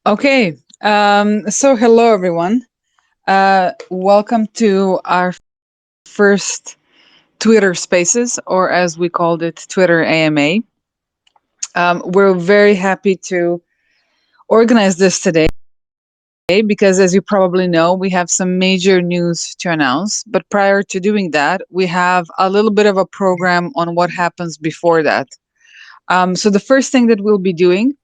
Okay, so hello everyone. Welcome to our first Twitter Spaces, or as we called it, Twitter AMA. We're very happy to organize this today because, as you probably know, we have some major news to announce. But prior to doing that, we have a little bit of a program on what happens before that. So the first thing that we'll be doing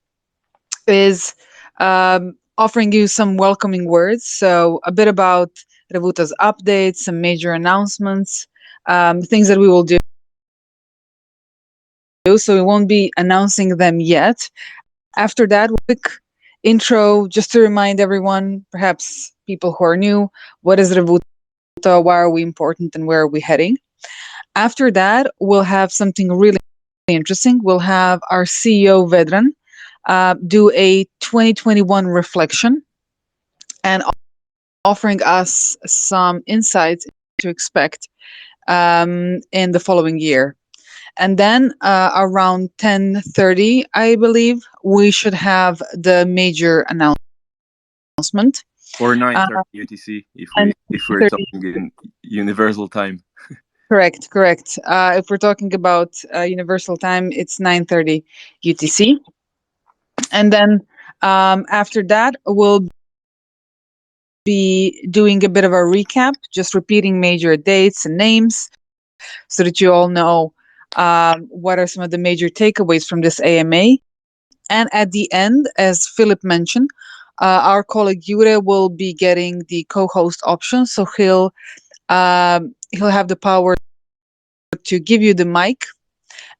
is offering you some welcoming words. So, a bit about Revuta's updates, some major announcements, things that we will do. So, we won't be announcing them yet. After that, quick intro just to remind everyone, perhaps people who are new, what is Revuta, why are we important, and where are we heading. After that, we'll have something really interesting. We'll have our CEO, Vedran, do a 2021 reflection and offering us some insights to expect in the following year. And then around 10:30, I believe, we should have the major announcement. Or Uh, 9:30 UTC and if we're 30, talking in universal time. correct, correct. If we're talking about universal time, it's 9:30 UTC. And then after that, we'll be doing a bit of a recap, just repeating major dates and names so that you all know what are some of the major takeaways from this AMA. And at the end, as Filip mentioned, our colleague Jure will be getting the co-host option, so he'll have the power to give you the mic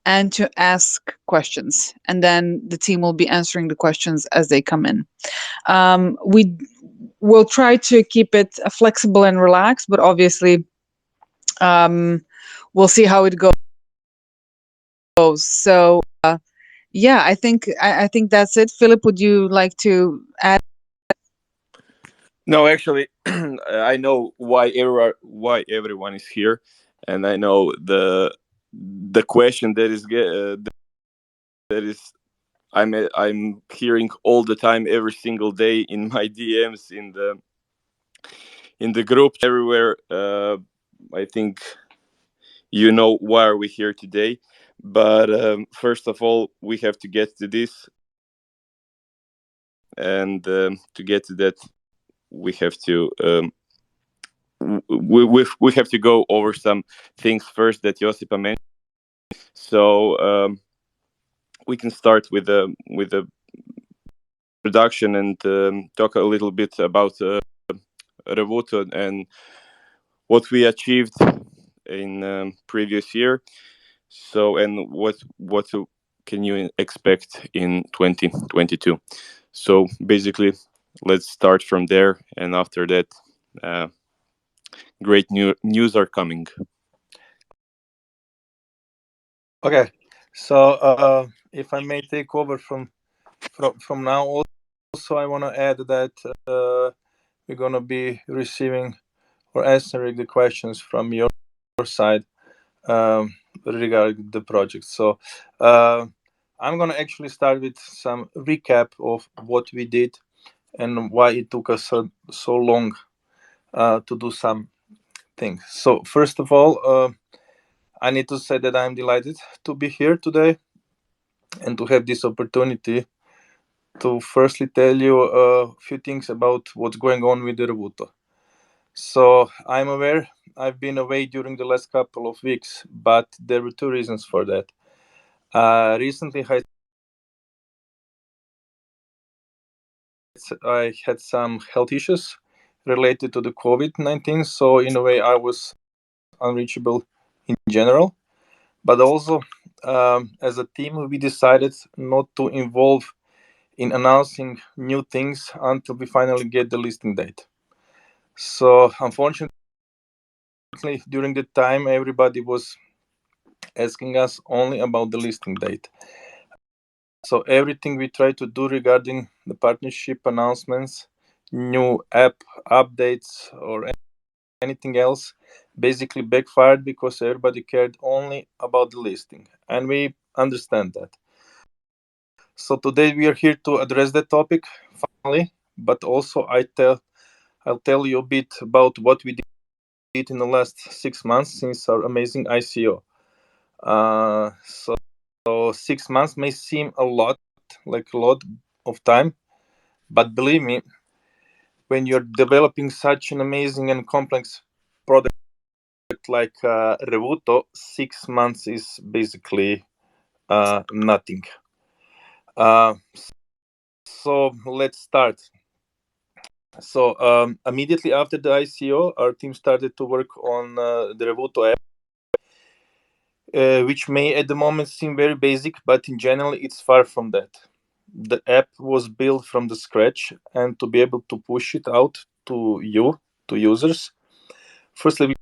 and to ask questions, and then the team will be answering the questions as they come in. We will try to keep it flexible and relaxed, but obviously, we'll see how it goes. So yeah, I think that's it. Philip, would you like to add? No, actually, I know why everyone is here, and I know the question that is I'm hearing all the time, every single day in my DMs, in the group everywhere. I think you know why are we here today. But first of all, we have to get to this, and to get to that, we have to we have to go over some things first that Josipa mentioned. So we can start with the production and talk a little bit about Revuto and what we achieved in previous year. So, and can you expect in 2022? So basically, let's start from there, and after that, uh, great news are coming. Okay, so if I may take over from now, also I want to add that we're going to be receiving or answering the questions from your side regarding the project. So I'm going to actually start with some recap of what we did and why it took us so long to do some things. So first of all, I need to say that I'm delighted to be here today and to have this opportunity to firstly tell you a few things about what's going on with the Revuto. So I'm aware I've been away during the last couple of weeks, but there were two reasons for that. Recently, I had some health issues related to the COVID-19, so in a way I was unreachable in general. But also, as a team, we decided not to involve in announcing new things until we finally get the listing date. So unfortunately, during the time, everybody was asking us only about the listing date. So everything we try to do regarding the partnership announcements, new app updates, or anything else basically backfired because everybody cared only about the listing. And we understand that. So today we are here to address that topic finally, but also I'll tell you a bit about what we did in the last 6 months since our amazing ICO. So 6 months may seem a lot, like a lot of time, but believe me, when you're developing such an amazing and complex product like Revuto, 6 months is basically nothing. So let's start. So immediately after the ICO, our team started to work on the Revuto app, which may at the moment seem very basic, but in general, it's far from that. The app was built from the scratch, and to be able to push it out to users, firstly,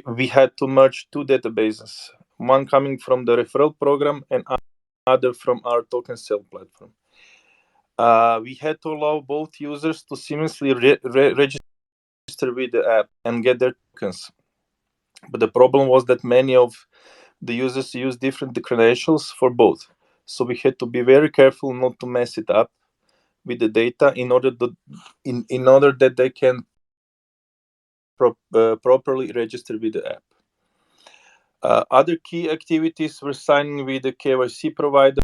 we had to merge two databases, one coming from the referral program and other from our token sale platform. We had to allow both users to seamlessly register with the app and get their tokens. But the problem was that many of the users use different credentials for both. So we had to be very careful not to mess it up with the data in order that they can properly register with the app. Other key activities were signing with the KYC provider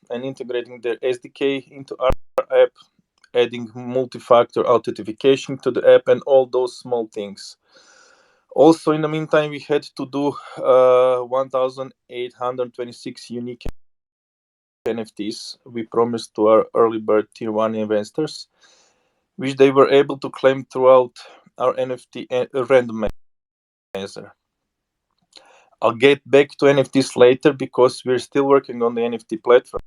and integrating their SDK into our app, adding multi-factor authentication to the app, and all those small things. Also, in the meantime, we had to do 1,826 unique NFTs we promised to our early bird tier 1 investors, which they were able to claim throughout our NFT randomizer. I'll get back to NFTs later because we're still working on the NFT platform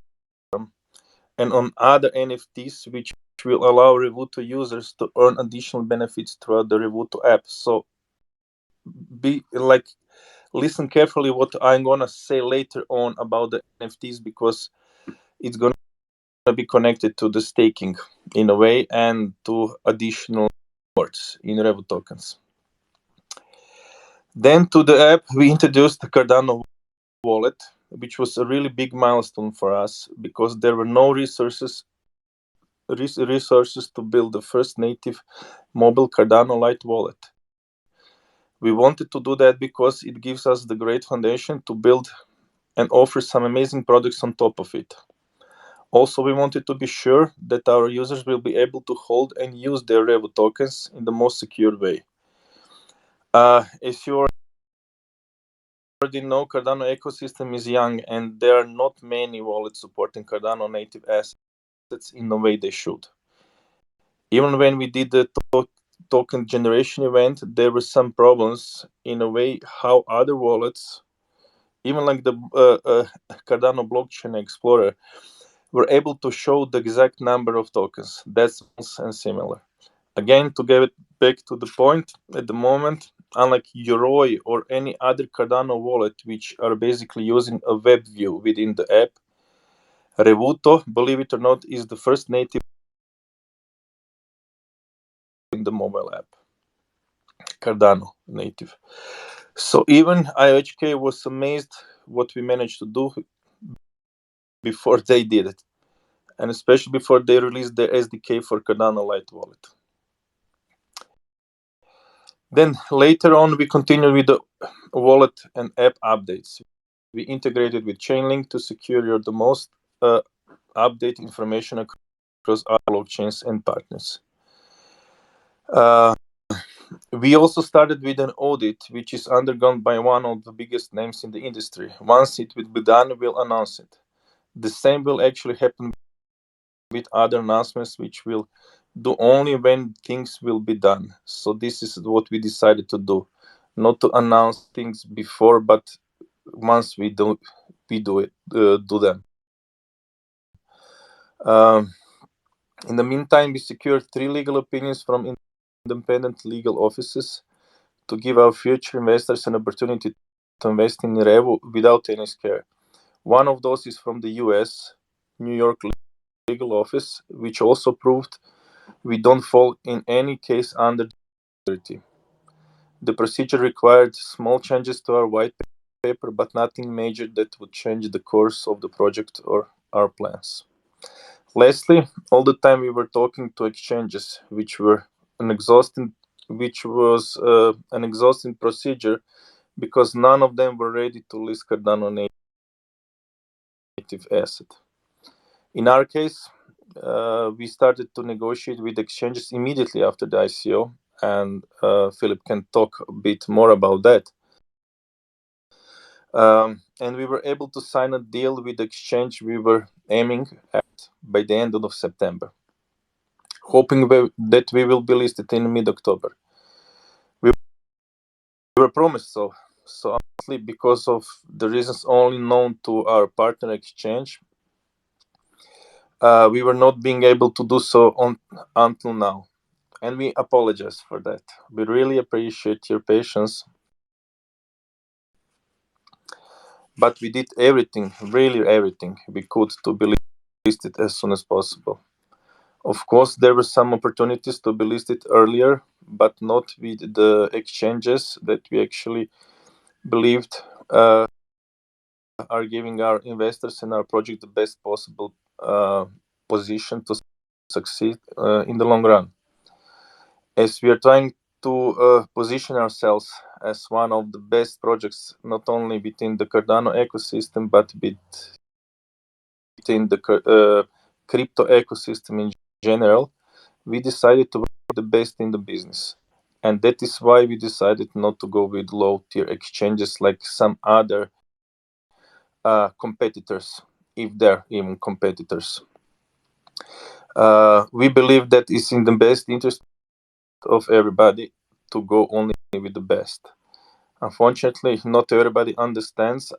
and on other NFTs which will allow Revuto users to earn additional benefits throughout the Revuto app. So listen carefully what I'm gonna say later on about the NFTs because it's gonna be connected to the staking in a way and to additional rewards in Revuto tokens. Then to the app, we introduced the Cardano wallet, which was a really big milestone for us because there were no resources to build the first native mobile Cardano Lite wallet. We wanted to do that because it gives us the great foundation to build and offer some amazing products on top of it. Also, we wanted to be sure that our users will be able to hold and use their Revo tokens in the most secure way. As you already know, Cardano ecosystem is young and there are not many wallets supporting Cardano native assets in the way they should. Even when we did the token generation event, there were some problems in a way how other wallets, even like the Cardano Blockchain Explorer, were able to show the exact number of tokens. That's and similar. Again, to get back to the point, at the moment, unlike Jure or any other Cardano wallet, which are basically using a web view within the app, Revuto, believe it or not, is the first native in the mobile app. Cardano native. So even IOHK was amazed what we managed to do before they did it, and especially before they released their SDK for Cardano Lite wallet. Then later on, we continued with the wallet and app updates. We integrated with Chainlink to secure the most update information across our blockchains and partners. We also started with an audit, which is undergone by one of the biggest names in the industry. Once it will be done, we'll announce it. The same will actually happen with other announcements, which we'll do only when things will be done. So this is what we decided to do, not to announce things before, but once we do them. In the meantime, we secured 3 legal opinions from independent legal offices to give our future investors an opportunity to invest in Revo without any scare. One of those is from the US, New York legal office, which also proved we don't fall in any case under security. The procedure required small changes to our white paper, but nothing major that would change the course of the project or our plans. Lastly, all the time we were talking to exchanges, which was an exhausting procedure because none of them were ready to list Cardano native asset. In our case, we started to negotiate with exchanges immediately after the ICO, and Filip can talk a bit more about that. And we were able to sign a deal with the exchange we were aiming at by the end of September, hoping that we will be listed in mid-October. We were promised so honestly, because of the reasons only known to our partner exchange, we were not being able to do so until now, and we apologize for that. We really appreciate your patience, but we did everything, really everything we could to be listed as soon as possible. Of course, there were some opportunities to be listed earlier, but not with the exchanges that we actually believed are giving our investors and our project the best possible position to succeed in the long run. As we are trying to position ourselves as one of the best projects, not only within the Cardano ecosystem, but within the crypto ecosystem in general, we decided to be the best in the business. And that is why we decided not to go with low-tier exchanges like some other competitors, if they're even competitors. We believe that it's in the best interest of everybody to go only with the best. Unfortunately, not everybody understands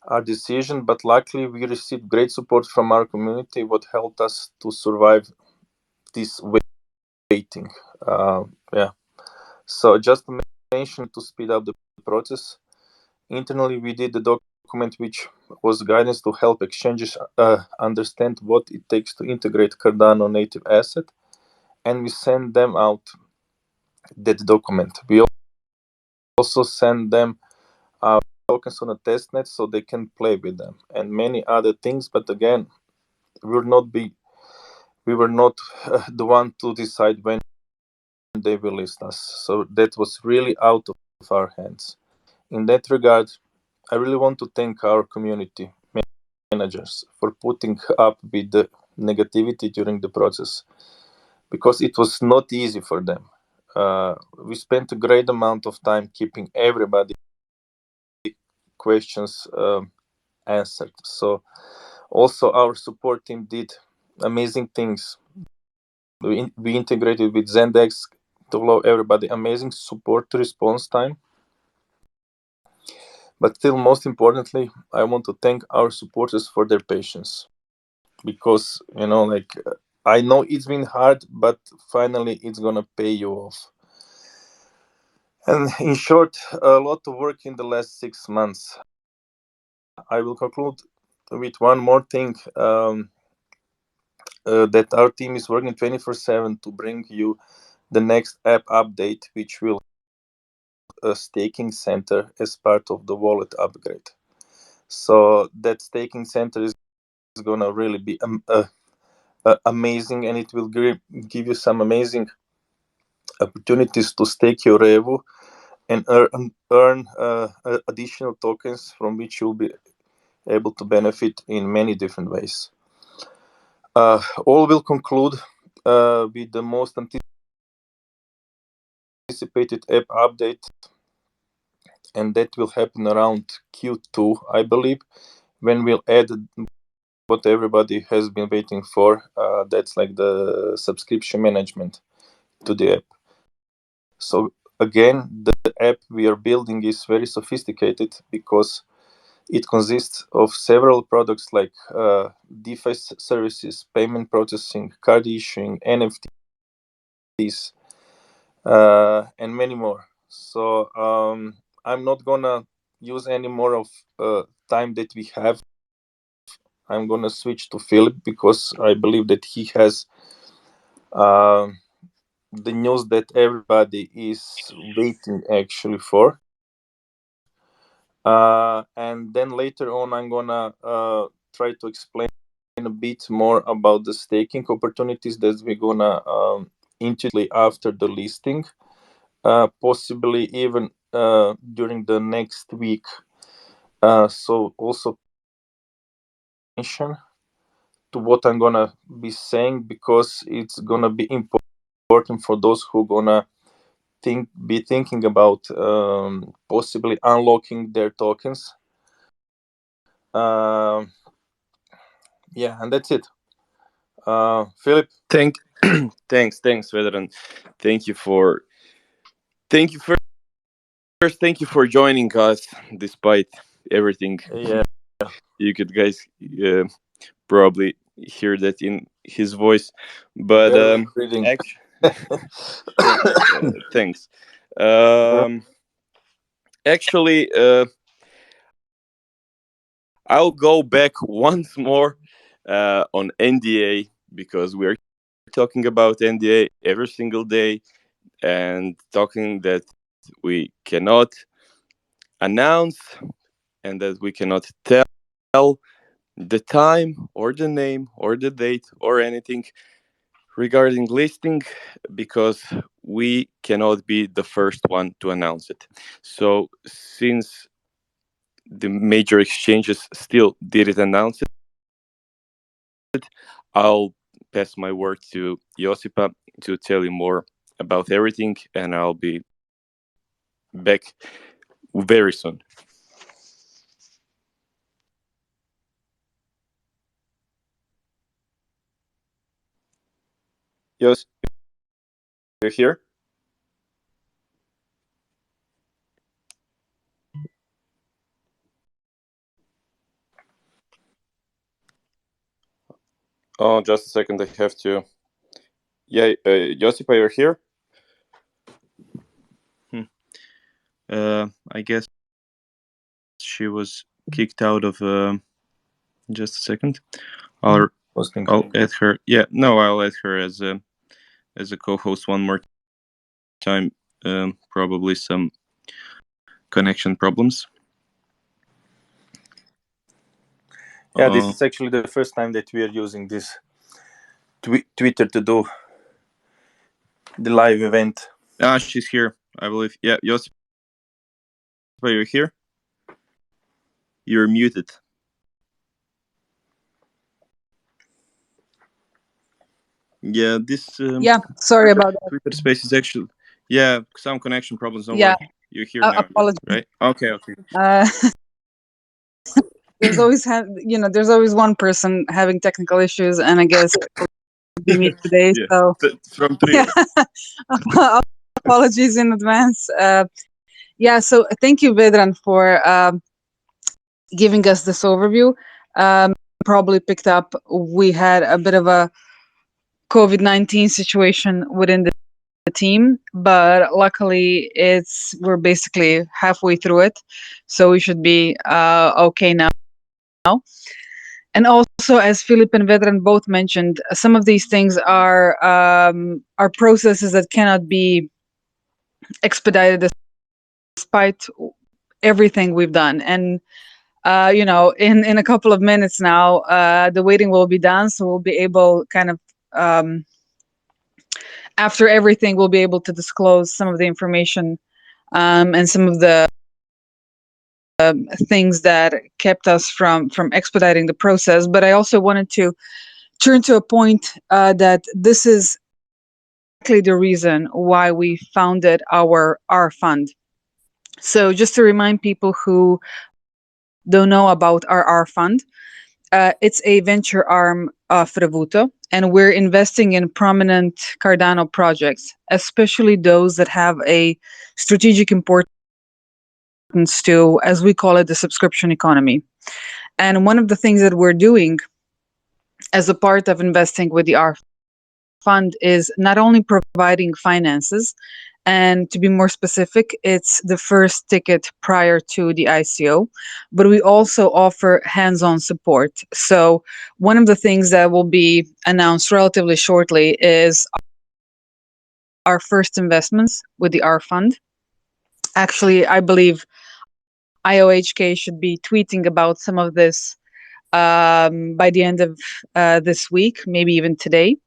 our decision, but luckily we received great support from our community, what helped us to survive this waiting. So just to mention, to speed up the process, internally we did the document which was guidance to help exchanges understand what it takes to integrate Cardano native asset, and we send them out that document. We also send them our tokens on a testnet so they can play with them and many other things. But again, we were not the one to decide when they will list us. So that was really out of our hands. In that regard, I really want to thank our community managers for putting up with the negativity during the process, because it was not easy for them. We spent a great amount of time keeping everybody questions answered. So also our support team did amazing things. We integrated with Zendesk to allow everybody amazing support response time. But still, most importantly, I want to thank our supporters for their patience, because I know it's been hard, but finally it's gonna pay you off. And in short, a lot of work in the last 6 months. I will conclude with one more thing, that our team is working 24/7 to bring you the next app update, which will a staking center as part of the wallet upgrade. So that staking center is gonna really be amazing, and it will give you some amazing opportunities to stake your Revo and earn additional tokens from which you'll be able to benefit in many different ways. All will conclude with the most anticipated app update, and that will happen around Q2, I believe, when we'll add what everybody has been waiting for. That's like the subscription management to the app. So again, the app we are building is very sophisticated because it consists of several products like DeFi services, payment processing, card issuing, NFTs, and many more. So I'm not gonna use any more of time that we have. I'm gonna switch to Filip, because I believe that he has the news that everybody is waiting actually for. And then later on, I'm gonna try to explain a bit more about the staking opportunities that we're gonna intuitively after the listing, possibly even during the next week. So also attention to what I'm gonna be saying, because it's gonna be important for those who gonna be thinking about possibly unlocking their tokens. Yeah, and that's it. Filip. Thanks, Vedran. Thank you for thank you for joining us despite everything. Yeah, You could guys probably hear that in his voice, but reading. thanks. Actually, I'll go back once more on NDA, because we're talking about NDA every single day and talking that we cannot announce and that we cannot tell the time or the name or the date or anything regarding listing, because we cannot be the first one to announce it. So since the major exchanges still didn't announce it, I'll pass my word to Josipa to tell you more about everything, and I'll be back very soon. Jos, you're here? Oh, just a second. I have to. Yeah, Josipa, you're here? I guess she was kicked out of. Just a second. I'll add her. Yeah, no, I'll add her as a co-host one more time. Probably some connection problems. Yeah, this is actually the first time that we are using this Twitter to do the live event. She's here, I believe. Yeah, Josipa, you're here? You're muted. Yeah, this. Sorry about that. Twitter Space is actually. Yeah, some connection problems. Don't worry. You're here now. Apologies. Right? Okay. There's always there's always one person having technical issues, and I guess it would be me today. Yeah, so from three. Apologies in advance. So thank you, Vedran, for giving us this overview. Probably picked up, we had a bit of a COVID-19 situation within the team, but luckily we're basically halfway through it, so we should be okay now. And also, as Filip and Vedran both mentioned, some of these things are processes that cannot be expedited despite everything we've done. And in a couple of minutes now, the waiting will be done, so we'll be able after everything, we'll be able to disclose some of the information and some of the things that kept us from expediting the process. But I also wanted to turn to a point that this is exactly the reason why we founded our fund. So just to remind people who don't know about our fund, it's a venture arm of Revuto, and we're investing in prominent Cardano projects, especially those that have a strategic importance to, as we call it, the subscription economy. And one of the things that we're doing as a part of investing with the R fund is not only providing finances, and to be more specific, it's the first ticket prior to the ICO, but we also offer hands-on support. So one of the things that will be announced relatively shortly is our first investments with the R fund. Actually, I believe IOHK should be tweeting about some of this by the end of this week, maybe even today.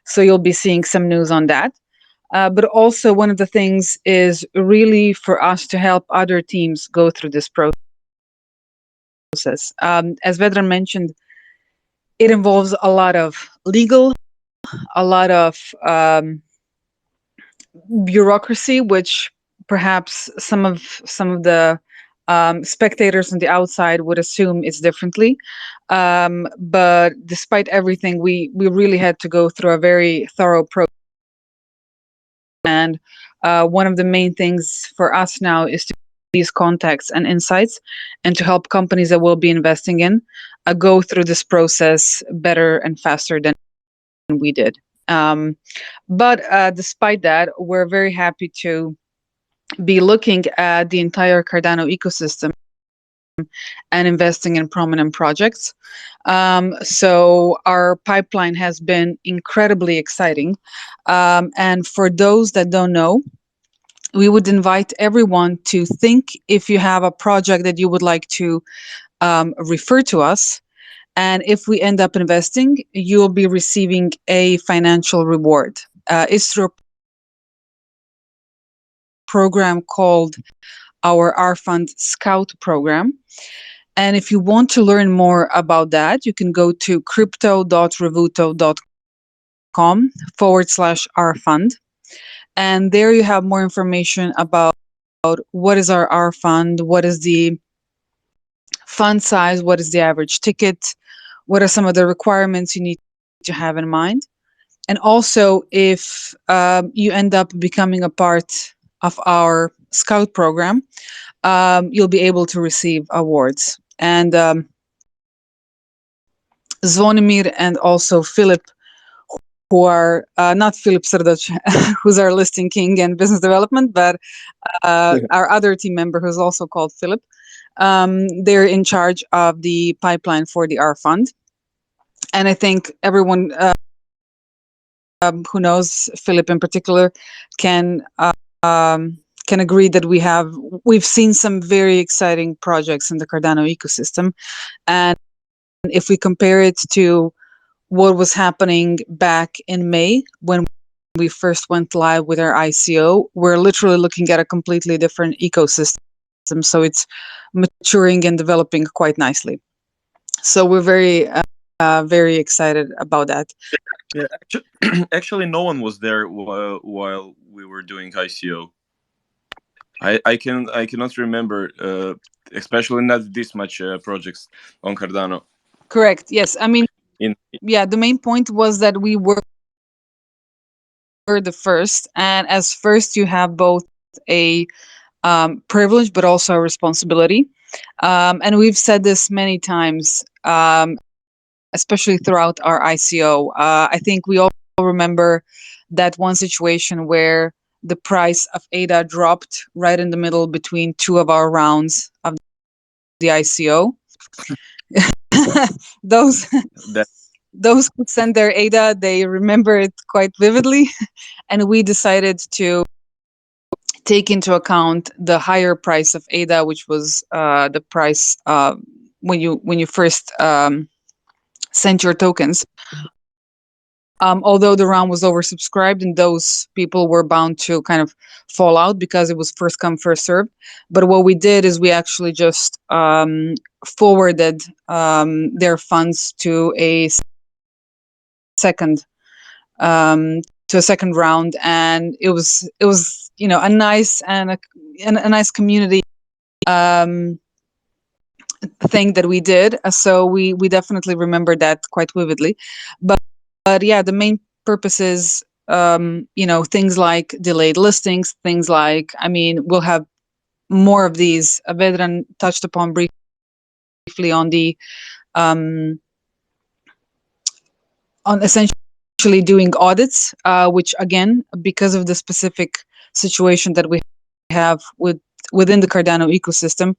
So you'll be seeing some news on that. But also, one of the things is really for us to help other teams go through this process. As Vedran mentioned, it involves a lot of legal, a lot of bureaucracy, which perhaps some of the spectators on the outside would assume it's differently. But despite everything, we really had to go through a very thorough process. And one of the main things for us now is to these contacts and insights and to help companies that we'll be investing in go through this process better and faster than we did. But despite that, we're very happy to be looking at the entire Cardano ecosystem and investing in prominent projects. So our pipeline has been incredibly exciting. And for those that don't know, we would invite everyone to think if you have a project that you would like to refer to us. And if we end up investing, you'll be receiving a financial reward. It's through a program called our R Fund Scout program. And if you want to learn more about that, you can go to crypto.revuto.com/R Fund. And there you have more information about what is our R Fund, what is the fund size, what is the average ticket, what are some of the requirements you need to have in mind. And also, if you end up becoming a part of our Scout program, you'll be able to receive awards. And Zvonimir and also Filip, who are not Filip Srdoč, who's our listing king and business development, but our other team member who's also called Filip. They're in charge of the pipeline for the R Fund. And I think everyone who knows Filip in particular can agree that we've seen some very exciting projects in the Cardano ecosystem. And if we compare it to what was happening back in May when we first went live with our ICO, we're literally looking at a completely different ecosystem. So it's maturing and developing quite nicely. So we're very excited about that. Yeah, actually, no one was there while we were doing ICO. I cannot remember, especially not this much projects on Cardano. Correct. Yes. I mean, the main point was that we were the first, and as first, you have both a privilege but also a responsibility. And we've said this many times, especially throughout our ICO. I think we all remember that one situation where the price of ADA dropped right in the middle between two of our rounds of the ICO. Those who sent their ADA, they remember it quite vividly. And we decided to take into account the higher price of ADA, which was the price when you first sent your tokens. Although the round was oversubscribed and those people were bound to kind of fall out because it was first come, first served. But what we did is we actually just forwarded their funds to a second round, and it was a nice and a nice community thing that we did. So we definitely remember that quite vividly. But yeah, the main purpose is things like delayed listings, things like, we'll have more of these. Vedran touched upon briefly on the on essentially doing audits, which again, because of the specific situation that we have within the Cardano ecosystem,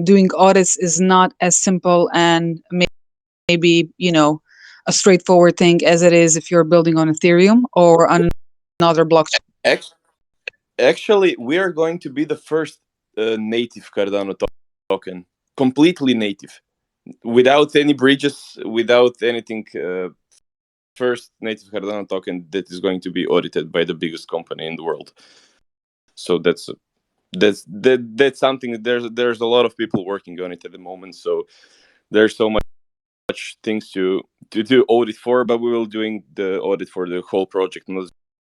doing audits is not as simple and maybe a straightforward thing as it is if you're building on Ethereum or on another blockchain. Actually, we are going to be the first native Cardano token, completely native, without any bridges, without anything. First native Cardano token that is going to be audited by the biggest company in the world. So that's something. There's a lot of people working on it at the moment. So there's so much things to do audit for, but we will doing the audit for the whole project, not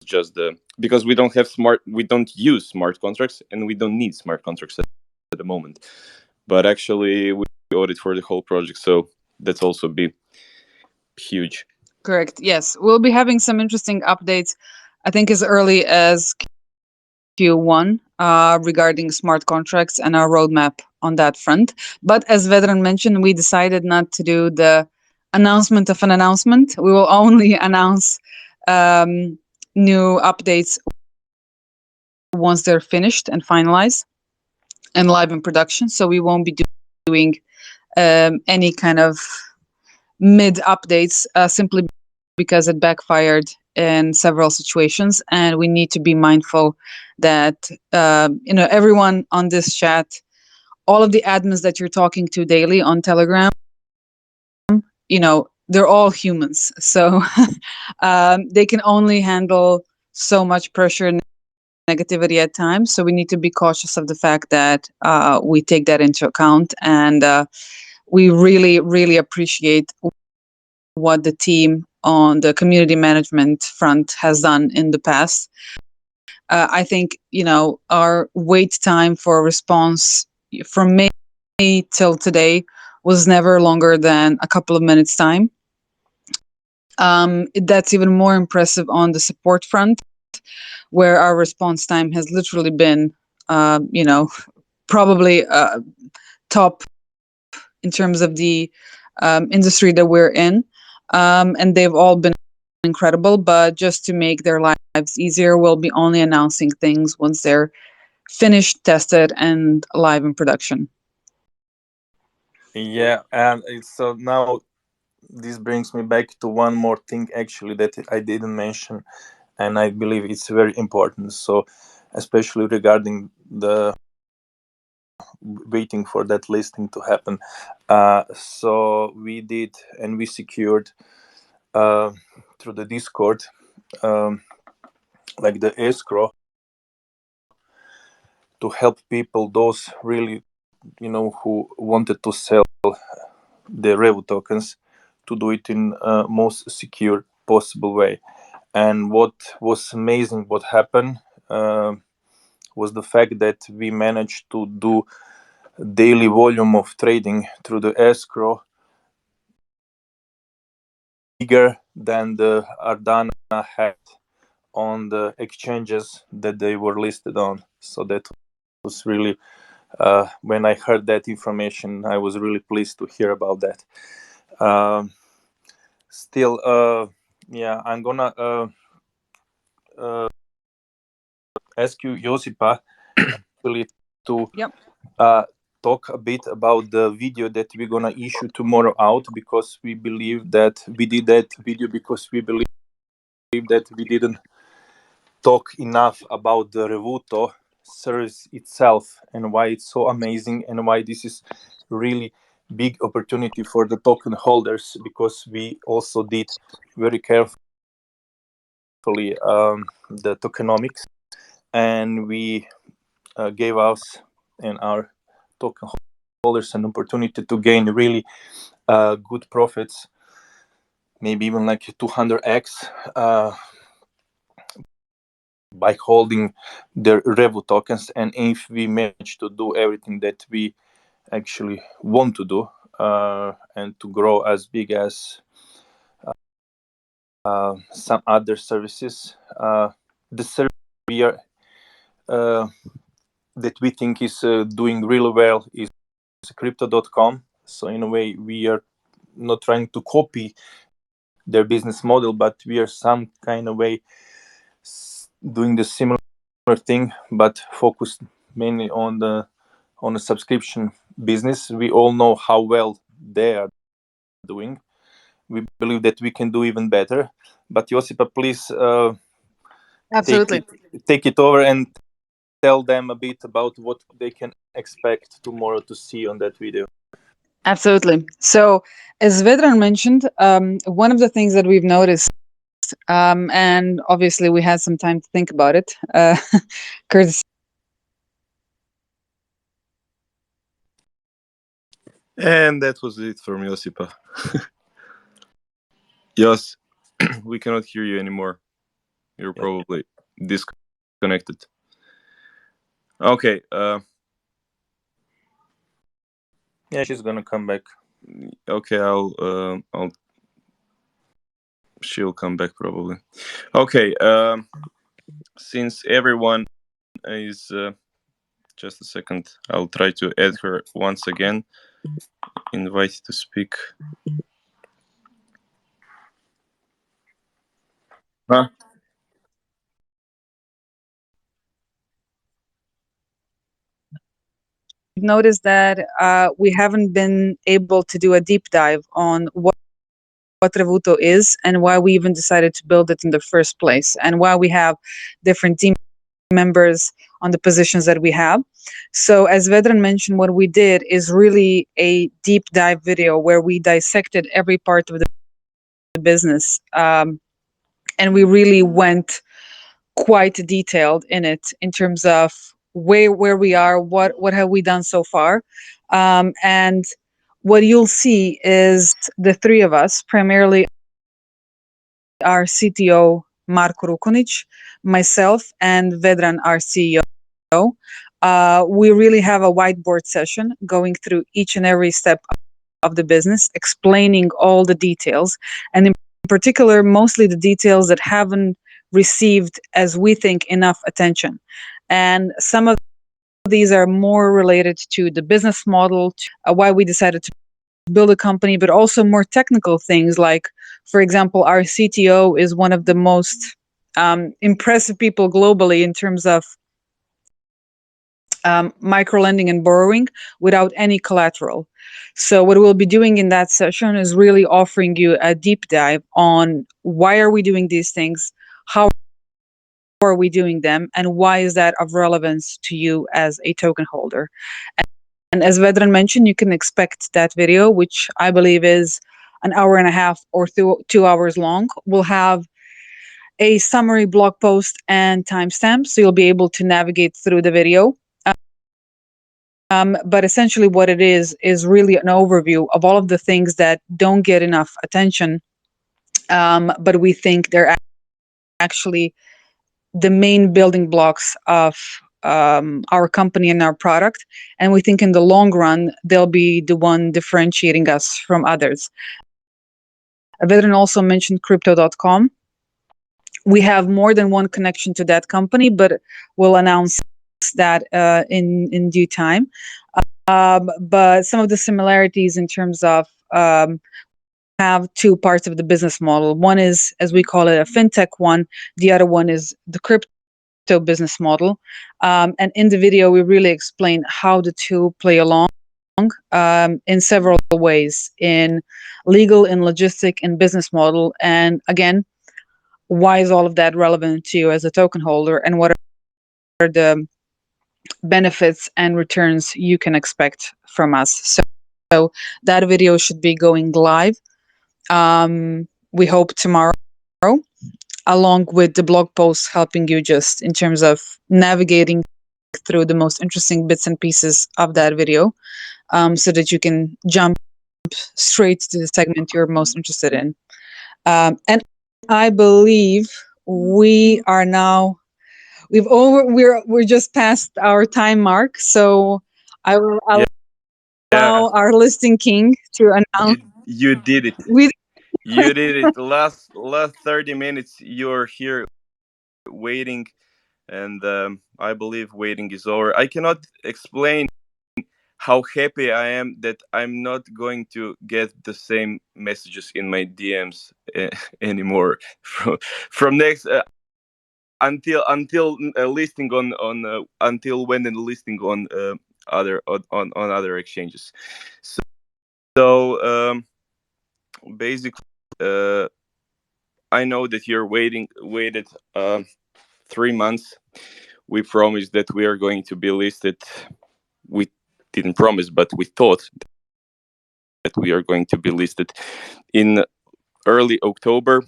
just because we don't use smart contracts, and we don't need smart contracts at the moment. But actually, we audit for the whole project, so that's also be huge. Correct. Yes, we'll be having some interesting updates. I think as early as Q1 regarding smart contracts and our roadmap on that front. But as Vedran mentioned, we decided not to do the announcement of an announcement. We will only announce new updates once they're finished and finalized and live in production. So we won't be doing any kind of mid updates simply because it backfired in several situations, and we need to be mindful that everyone on this chat, all of the admins that you're talking to daily on Telegram, they're all humans, so they can only handle so much pressure and negativity at times. So we need to be cautious of the fact that we take that into account, and we really, really appreciate what the team on the community management front has done in the past. I think, our wait time for a response from May till today was never longer than a couple of minutes time. That's even more impressive on the support front, where our response time has literally been, probably top in terms of the industry that we're in. And they've all been incredible, but just to make their lives easier, we'll be only announcing things once they're finished, tested, and live in production. Yeah, and so now this brings me back to one more thing actually that I didn't mention, and I believe it's very important. So especially regarding the waiting for that listing to happen. So we did, and we secured through the Discord, like the escrow, to help people, those really, who wanted to sell the Revu tokens, to do it in most secure possible way. And what was amazing, what happened, was the fact that we managed to do daily volume of trading through the escrow bigger than the Ardana had on the exchanges that they were listed on. So that was really, when I heard that information, I was really pleased to hear about that. Still, I'm gonna ask you, Josipa, actually to talk a bit about the video that we're gonna issue tomorrow out, because we believe that we did that video because we believe that we didn't talk enough about the Revuto service itself and why it's so amazing and why this is really big opportunity for the token holders, because we also did very carefully the tokenomics, and we gave us and our token holders an opportunity to gain really good profits, maybe even like 200x by holding the Revu tokens. And if we manage to do everything that we actually want to do, and to grow as big as some other services, the service we are that we think is doing really well is crypto.com. So in a way, we are not trying to copy their business model, but we are some kind of way doing the similar thing, but focused mainly on the subscription business. We all know how well they are doing. We believe that we can do even better. But Josipa, please Absolutely. take it over and tell them a bit about what they can expect tomorrow to see on that video? Absolutely. So, as Vedran mentioned, one of the things that we've noticed, and obviously we had some time to think about it, courtesy. And that was it from Josipa. Jos, we cannot hear you anymore. You're probably disconnected. Okay. Yeah, she's gonna come back. Okay, she'll come back probably. Okay. Since everyone is just a second, I'll try to add her once again. Invite to speak. Huh? Noticed that we haven't been able to do a deep dive on what Revuto is and why we even decided to build it in the first place, and why we have different team members on the positions that we have. So as Vedran mentioned, what we did is really a deep dive video where we dissected every part of the business, and we really went quite detailed in it in terms of where we are, what have we done so far, and what you'll see is the three of us, primarily our CTO Marko Rukonic, myself, and Vedran, our CEO. We really have a whiteboard session going through each and every step of the business, explaining all the details, and in particular, mostly the details that haven't received, as we think, enough attention. And some of these are more related to the business model, why we decided to build a company, but also more technical things like, for example, our CTO is one of the most impressive people globally in terms of micro lending and borrowing without any collateral. So what we'll be doing in that session is really offering you a deep dive on why are we doing these things, how are we doing them, and why is that of relevance to you as a token holder. And as Vedran mentioned, you can expect that video, which I believe is an hour and a half or 2 hours long. We'll have a summary blog post and timestamp, so you'll be able to navigate through the video. But essentially what it is really an overview of all of the things that don't get enough attention, but we think they're actually the main building blocks of our company and our product. And we think in the long run, they'll be the one differentiating us from others. Vedran also mentioned crypto.com. We have more than one connection to that company, but we'll announce that in due time. But some of the similarities in terms of have two parts of the business model. One is, as we call it, a fintech one. The other one is the crypto business model. And in the video, we really explain how the two play along in several ways, in legal, in logistic, in business model. And again, why is all of that relevant to you as a token holder, and what are the benefits and returns you can expect from us. So that video should be going live. We hope tomorrow, along with the blog post helping you just in terms of navigating through the most interesting bits and pieces of that video, so that you can jump straight to the segment you're most interested in. And I believe we are now we're just past our time mark, so I will allow our listing king to announce. You did it. You did it. Last 30 minutes you're here waiting, and I believe waiting is over. I cannot explain how happy I am that I'm not going to get the same messages in my DMs anymore from next until listing on until when the listing on other exchanges. So basically, I know that you're waited 3 months. we promised that we are going to be listed. We didn't promise, but we thought that we are going to be listed in early October.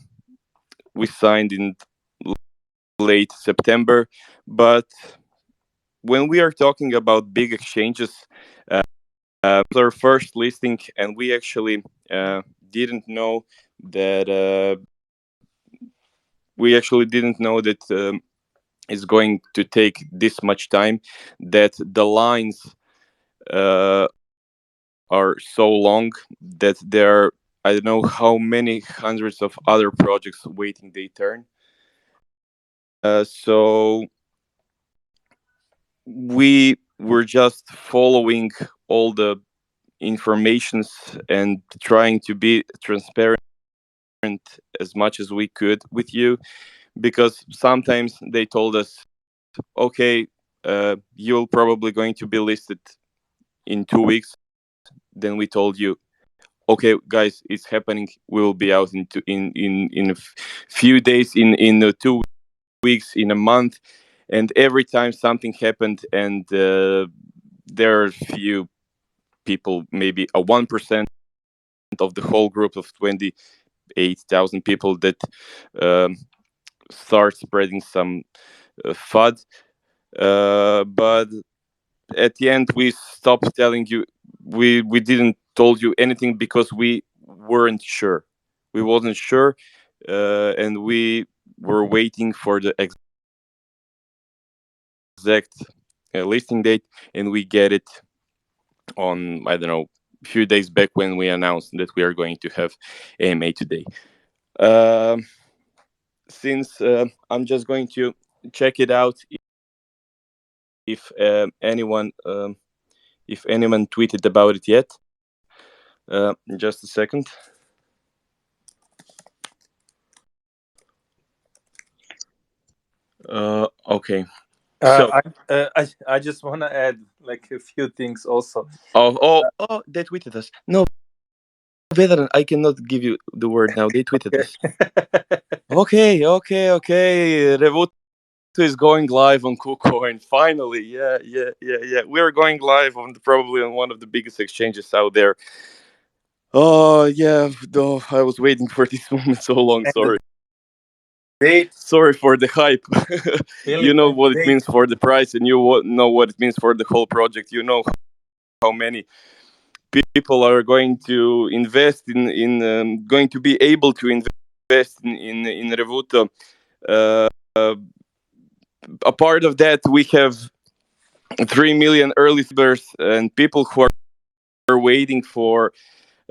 We signed in late September, but when we are talking about big exchanges, our first listing, and we actually didn't know that it's going to take this much time, that the lines are so long, that there are, I don't know how many hundreds of other projects waiting their turn. So we were just following all the informations and trying to be transparent as much as we could with you, because sometimes they told us, okay, you're probably going to be listed in 2 weeks. Then we told you, okay guys, it's happening, we will be out in a few days, in 2 weeks, in a month. And every time something happened, and there are few people, maybe a 1% of the whole group of 28,000 people, that um, start spreading some FUD. But at the end, we stopped telling you. We didn't told you anything because we weren't sure. We wasn't sure, and we were waiting for the exact listing date, and we get it on, I don't know, a few days back, when we announced that we are going to have AMA today. Um since I'm just going to check it out if anyone tweeted about it yet. Just a second. Okay. So I just want to add like a few things also. they tweeted us. No, Vedran, I cannot give you the word now. They tweeted us. Okay. Revoto is going live on Kucoin. Finally, yeah. We're going live on probably on one of the biggest exchanges out there. Oh yeah, no, I was waiting for this moment so long. Sorry. Sorry for the hype. You know what it means for the price, and you know what it means for the whole project. You know how many people are going to invest in going to be able to invest in Revuto. Uh, a part of that, we have 3 million early subscribers and people who are waiting for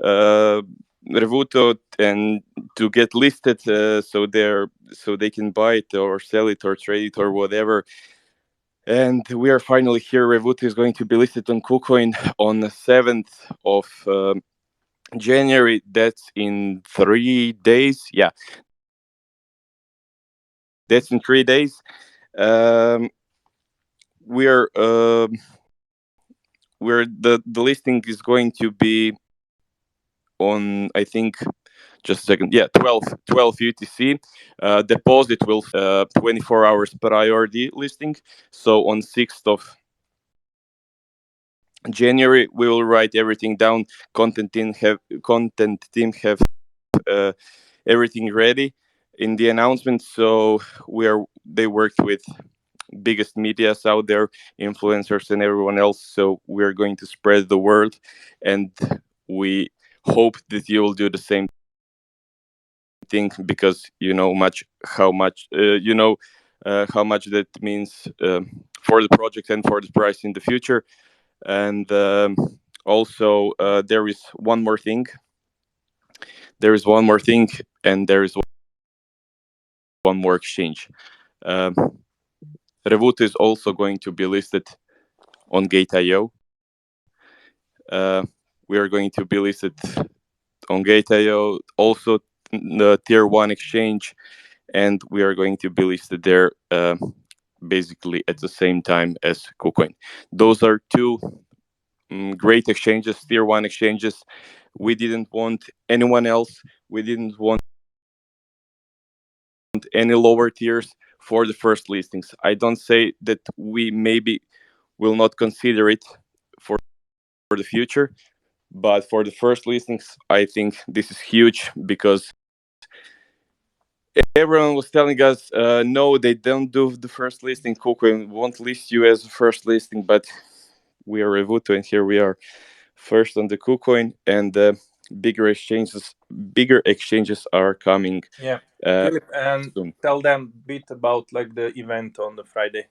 Revuto and to get listed, so they can buy it or sell it or trade it or whatever. And we are finally here. Revuto is going to be listed on Kucoin on the 7th of January. That's in 3 days. Yeah, that's in 3 days. Um, we're the listing is going to be on, I think, just a second. Yeah, 12 UTC. Deposit will 24 hours prior the listing. So on 6th of January, we will write everything down. Content team have uh, everything ready in the announcement. So they worked with biggest medias out there, influencers and everyone else. So we're going to spread the word, and we hope that you will do the same thing, because you know how much how much that means for the project and for the price in the future. And also there is one more thing. And there is one more exchange. um, Revolut is also going to be listed on Gate.io. We are going to be listed on Gate.io, also the tier 1 exchange, and we are going to be listed there basically at the same time as Kucoin. Those are two great exchanges, tier 1 exchanges. We didn't want anyone else. We didn't want any lower tiers for the first listings. I don't say that we maybe will not consider it for the future, but for the first listings, I think this is huge because everyone was telling us, no, they don't do the first listing. Kucoin won't list you as a first listing, but we are Revuto, and here we are, first on the Kucoin, and bigger exchanges are coming. Yeah, Philip, and soon. tell them a bit about like the event on the Friday.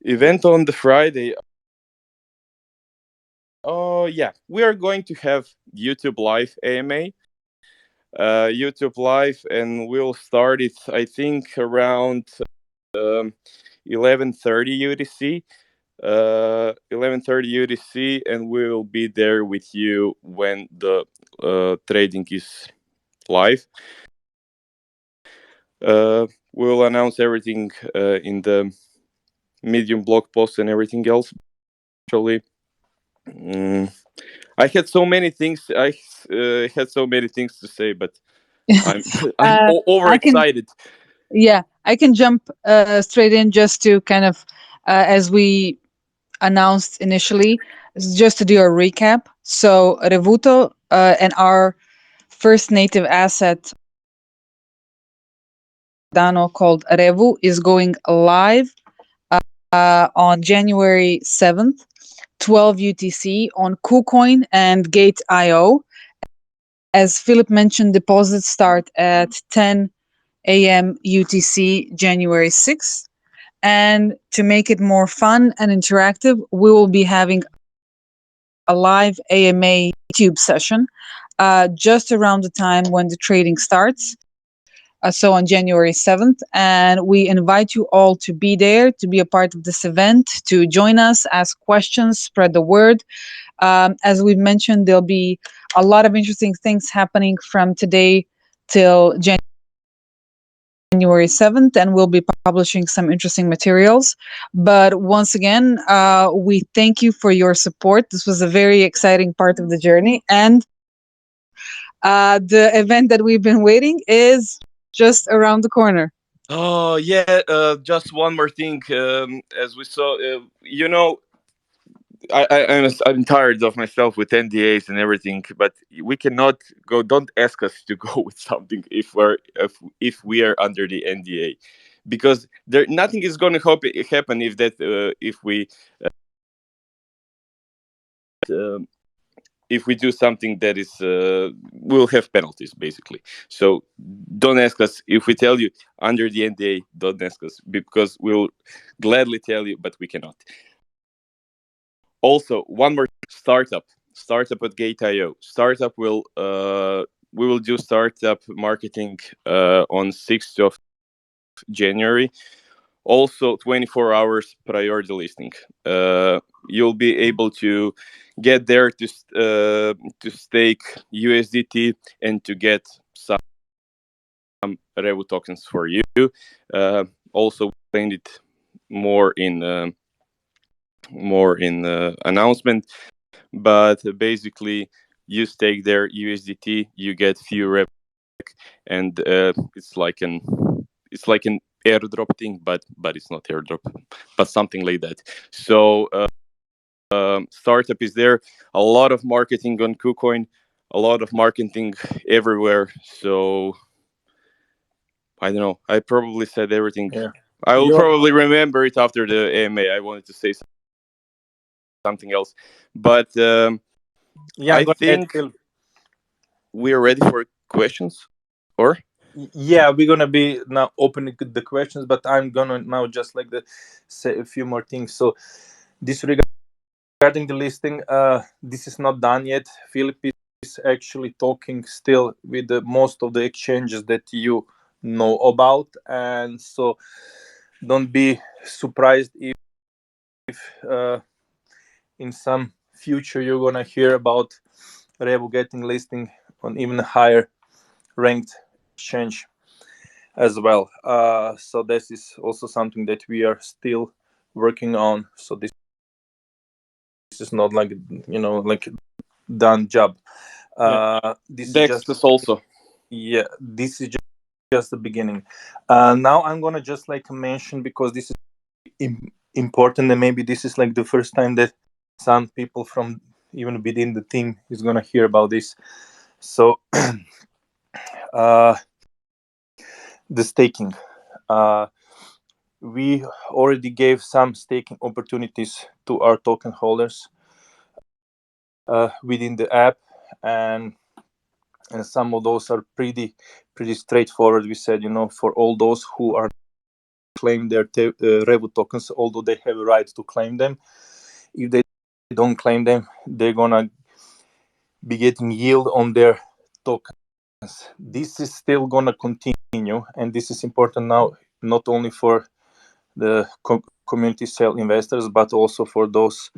Event on the Friday. Oh yeah, we are going to have YouTube Live AMA. YouTube Live, and we'll start it, I think, around 11:30 UTC. 11:30 UTC, and we will be there with you when the trading is live. We'll announce everything in the Medium blog post and everything else. Actually, I had so many things. I had so many things to say, but I'm overexcited. I can jump straight in just to kind of, as we announced initially, just to do a recap. So Revuto and our first native asset, Dano, called Revu, is going live on January 7th, 12 UTC on KuCoin and Gate.io. As Philip mentioned, deposits start at 10 a.m. UTC, January 6th. And to make it more fun and interactive, we will be having a live AMA YouTube session just around the time when the trading starts. So on January 7th. And we invite you all to be there, to be a part of this event, to join us, ask questions, spread the word. As we've mentioned, there'll be a lot of interesting things happening from today till January 7th, and we'll be publishing some interesting materials. But once again, we thank you for your support. This was a very exciting part of the journey. And the event that we've been waiting is just around the corner. Oh yeah, just one more thing. As we saw, I'm tired of myself with NDAs and everything, but we cannot go. Don't ask us to go with something if we are under the NDA, because there nothing is going to happen if we do something that is will have penalties basically. So don't ask us if we tell you under the NDA. Don't ask us because we'll gladly tell you, but we cannot. Also, one more startup at Gate.io. Startup will we will do startup marketing on 6th of January. Also, 24 hours priority listing. You'll be able to get there to stake USDT and to get some Revu tokens for you. Also, explained it more in announcement, but basically you stake their USDT, you get few Rev, and it's like an airdrop thing, but it's not airdrop, but something like that. So startup is there, a lot of marketing on KuCoin, a lot of marketing everywhere. So I don't know, I probably said everything. Yeah. I will probably remember it after the AMA. I wanted to say something else, but I think we're ready for questions, or? Yeah, we're gonna be now opening the questions, but I'm gonna now just like say a few more things. So this regarding the listing, this is not done yet. Philip is actually talking still with most of the exchanges that you know about, and so don't be surprised if in some future you're gonna hear about Revu getting listing on even higher ranked exchange as well. So this is also something that we are still working on. So this is not like like done job. This Dextus is just also. Yeah, this is just the beginning. Now I'm gonna just like mention, because this is important, and maybe this is like the first time that some people from even within the team is gonna hear about this. So the staking. We already gave some staking opportunities to our token holders within the app, and some of those are pretty straightforward. We said, for all those who are claim their Revo tokens, although they have a right to claim them, if they don't claim them, they're gonna be getting yield on their tokens. This is still gonna continue, and this is important now, not only for the community sale investors, but also for those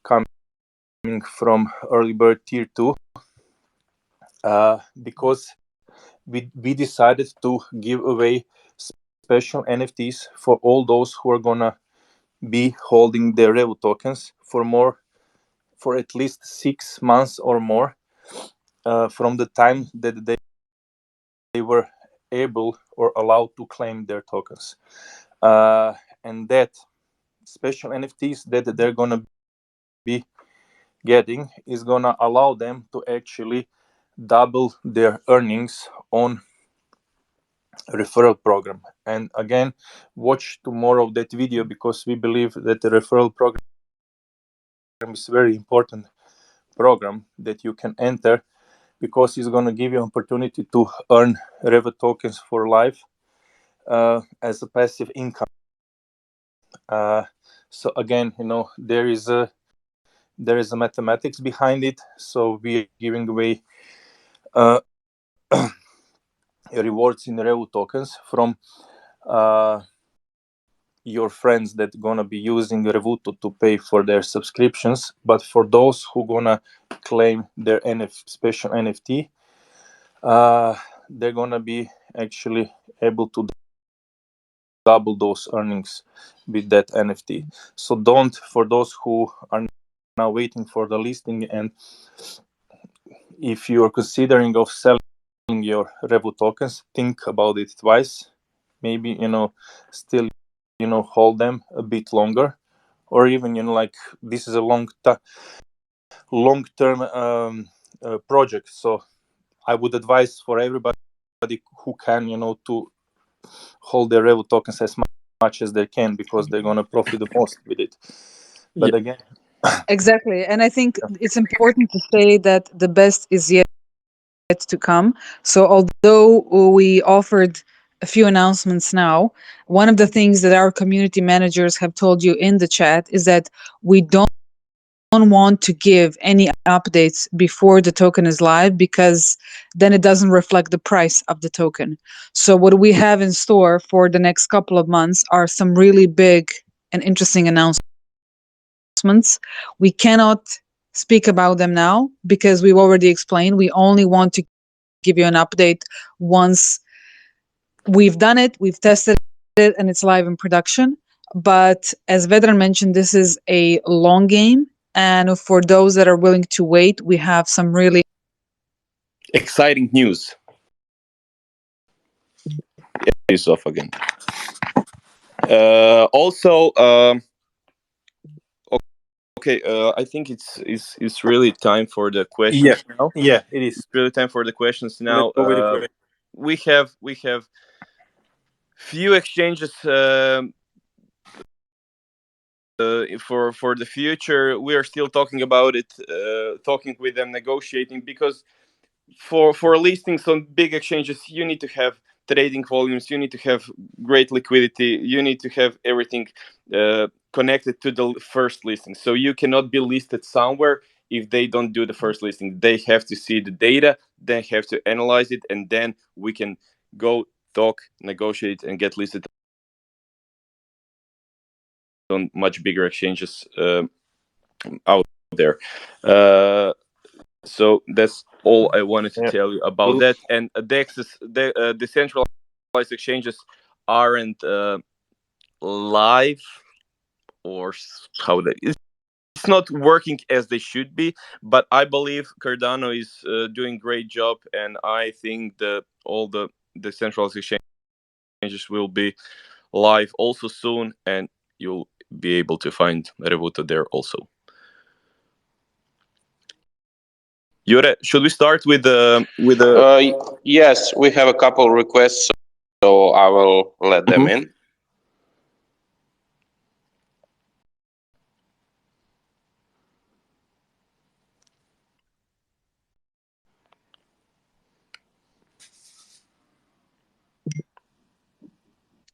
coming from early bird tier 2, because we decided to give away special NFTs for all those who are gonna be holding their Revo tokens for at least 6 months or more from the time that they were able or allowed to claim their tokens, and that special NFTs that they're gonna be getting is gonna allow them to actually double their earnings on referral program. And again, watch tomorrow that video, because we believe that the referral program is a very important program that you can enter, because it's going to give you opportunity to earn Revo tokens for life as a passive income. So again, there is a mathematics behind it. So we are giving away rewards in Revo tokens from your friends that gonna be using Revuto to pay for their subscriptions. But for those who gonna claim their special NFT, they're gonna be actually able to double those earnings with that NFT. So for those who are now waiting for the listing, and if you're considering of selling your Revo tokens, think about it twice. Maybe still hold them a bit longer, or even like this is a long-term project. So I would advise for everybody who can to hold their Revo tokens as much as they can, because they're going to profit the most with it. But again, exactly. And I think it's important to say that the best is yet to come. So although we offered a few announcements now, one of the things that our community managers have told you in the chat is that we don't want to give any updates before the token is live, because then it doesn't reflect the price of the token. So what we have in store for the next couple of months are some really big and interesting announcements. We cannot speak about them now because we've already explained. We only want to give you an update once we've done it, we've tested it, and it's live in production. But as Vedran mentioned, this is a long game. And for those that are willing to wait, we have some really exciting news. Is off again. Also, okay. I think it's really time for the questions now. Yeah, it is. It's really time for the questions now. We have few exchanges for the future. We are still talking about it, talking with them, negotiating, because for listings on big exchanges, you need to have trading volumes, you need to have great liquidity, you need to have everything connected to the first listing. So you cannot be listed somewhere if they don't do the first listing. They have to see the data, they have to analyze it, and then we can go talk, negotiate, and get listed on much bigger exchanges out there. So that's all I wanted to tell you about that. And the decentralized exchanges aren't live, or how that is. It's not working as they should be, but I believe Cardano is doing great job, and I think all the decentralized exchanges will be live also soon, and you'll be able to find Revuto there also. Jure, should we start with the Yes, we have a couple requests, so I will let them in.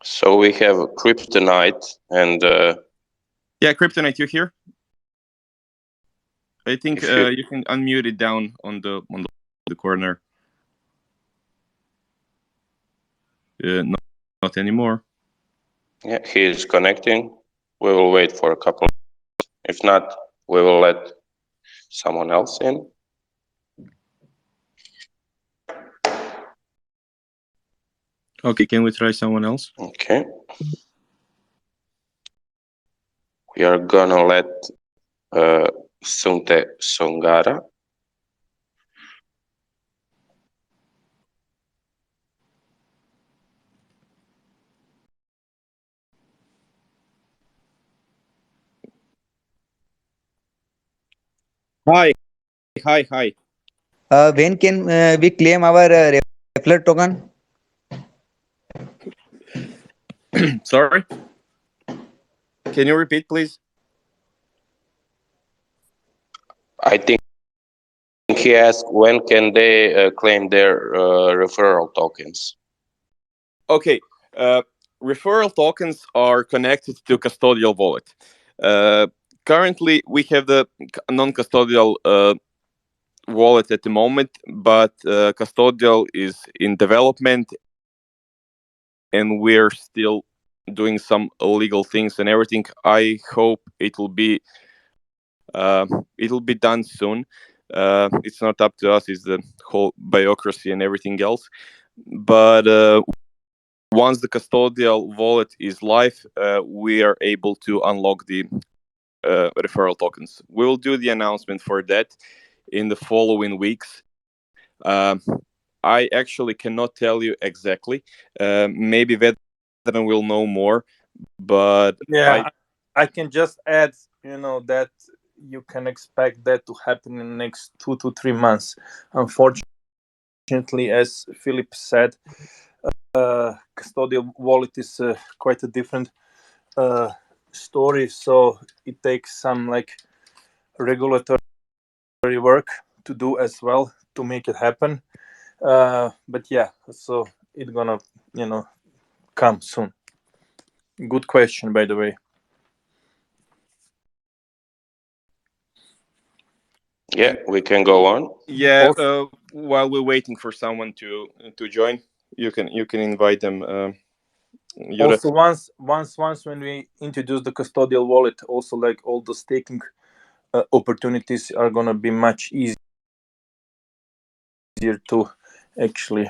So we have Kryptonite and Kryptonite, you here? I think you can unmute it down on the corner. Not anymore. Yeah, he is connecting. We will wait for a couple. If not, we will let someone else in. Okay, can we try someone else? Okay. We are gonna let Sunte Songara. Hi. When can we claim our Referral token? Sorry? Can you repeat, please? I think he asked when can they claim their referral tokens. Okay. Referral tokens are connected to custodial wallet. Currently, we have the non-custodial wallet at the moment, but custodial is in development, and we're still doing some illegal things and everything. I hope it'll be done soon. It's not up to us; it's the whole bureaucracy and everything else. But once the custodial wallet is live, we are able to unlock the referral tokens. We will do the announcement for that in the following weeks. I actually cannot tell you exactly. Maybe Vedran will know more, but Yeah, I can just add, that you can expect that to happen in the next 2 to 3 months. Unfortunately, as Filip said, custodial wallet is quite a different story, so it takes some regulatory work to do as well to make it happen. But yeah, so it's gonna come soon. Good question, by the way. Yeah, we can go on. Yeah, while we're waiting for someone to join, you can invite them. Jure. Also, once when we introduce the custodial wallet, also all the staking opportunities are gonna be much easier to actually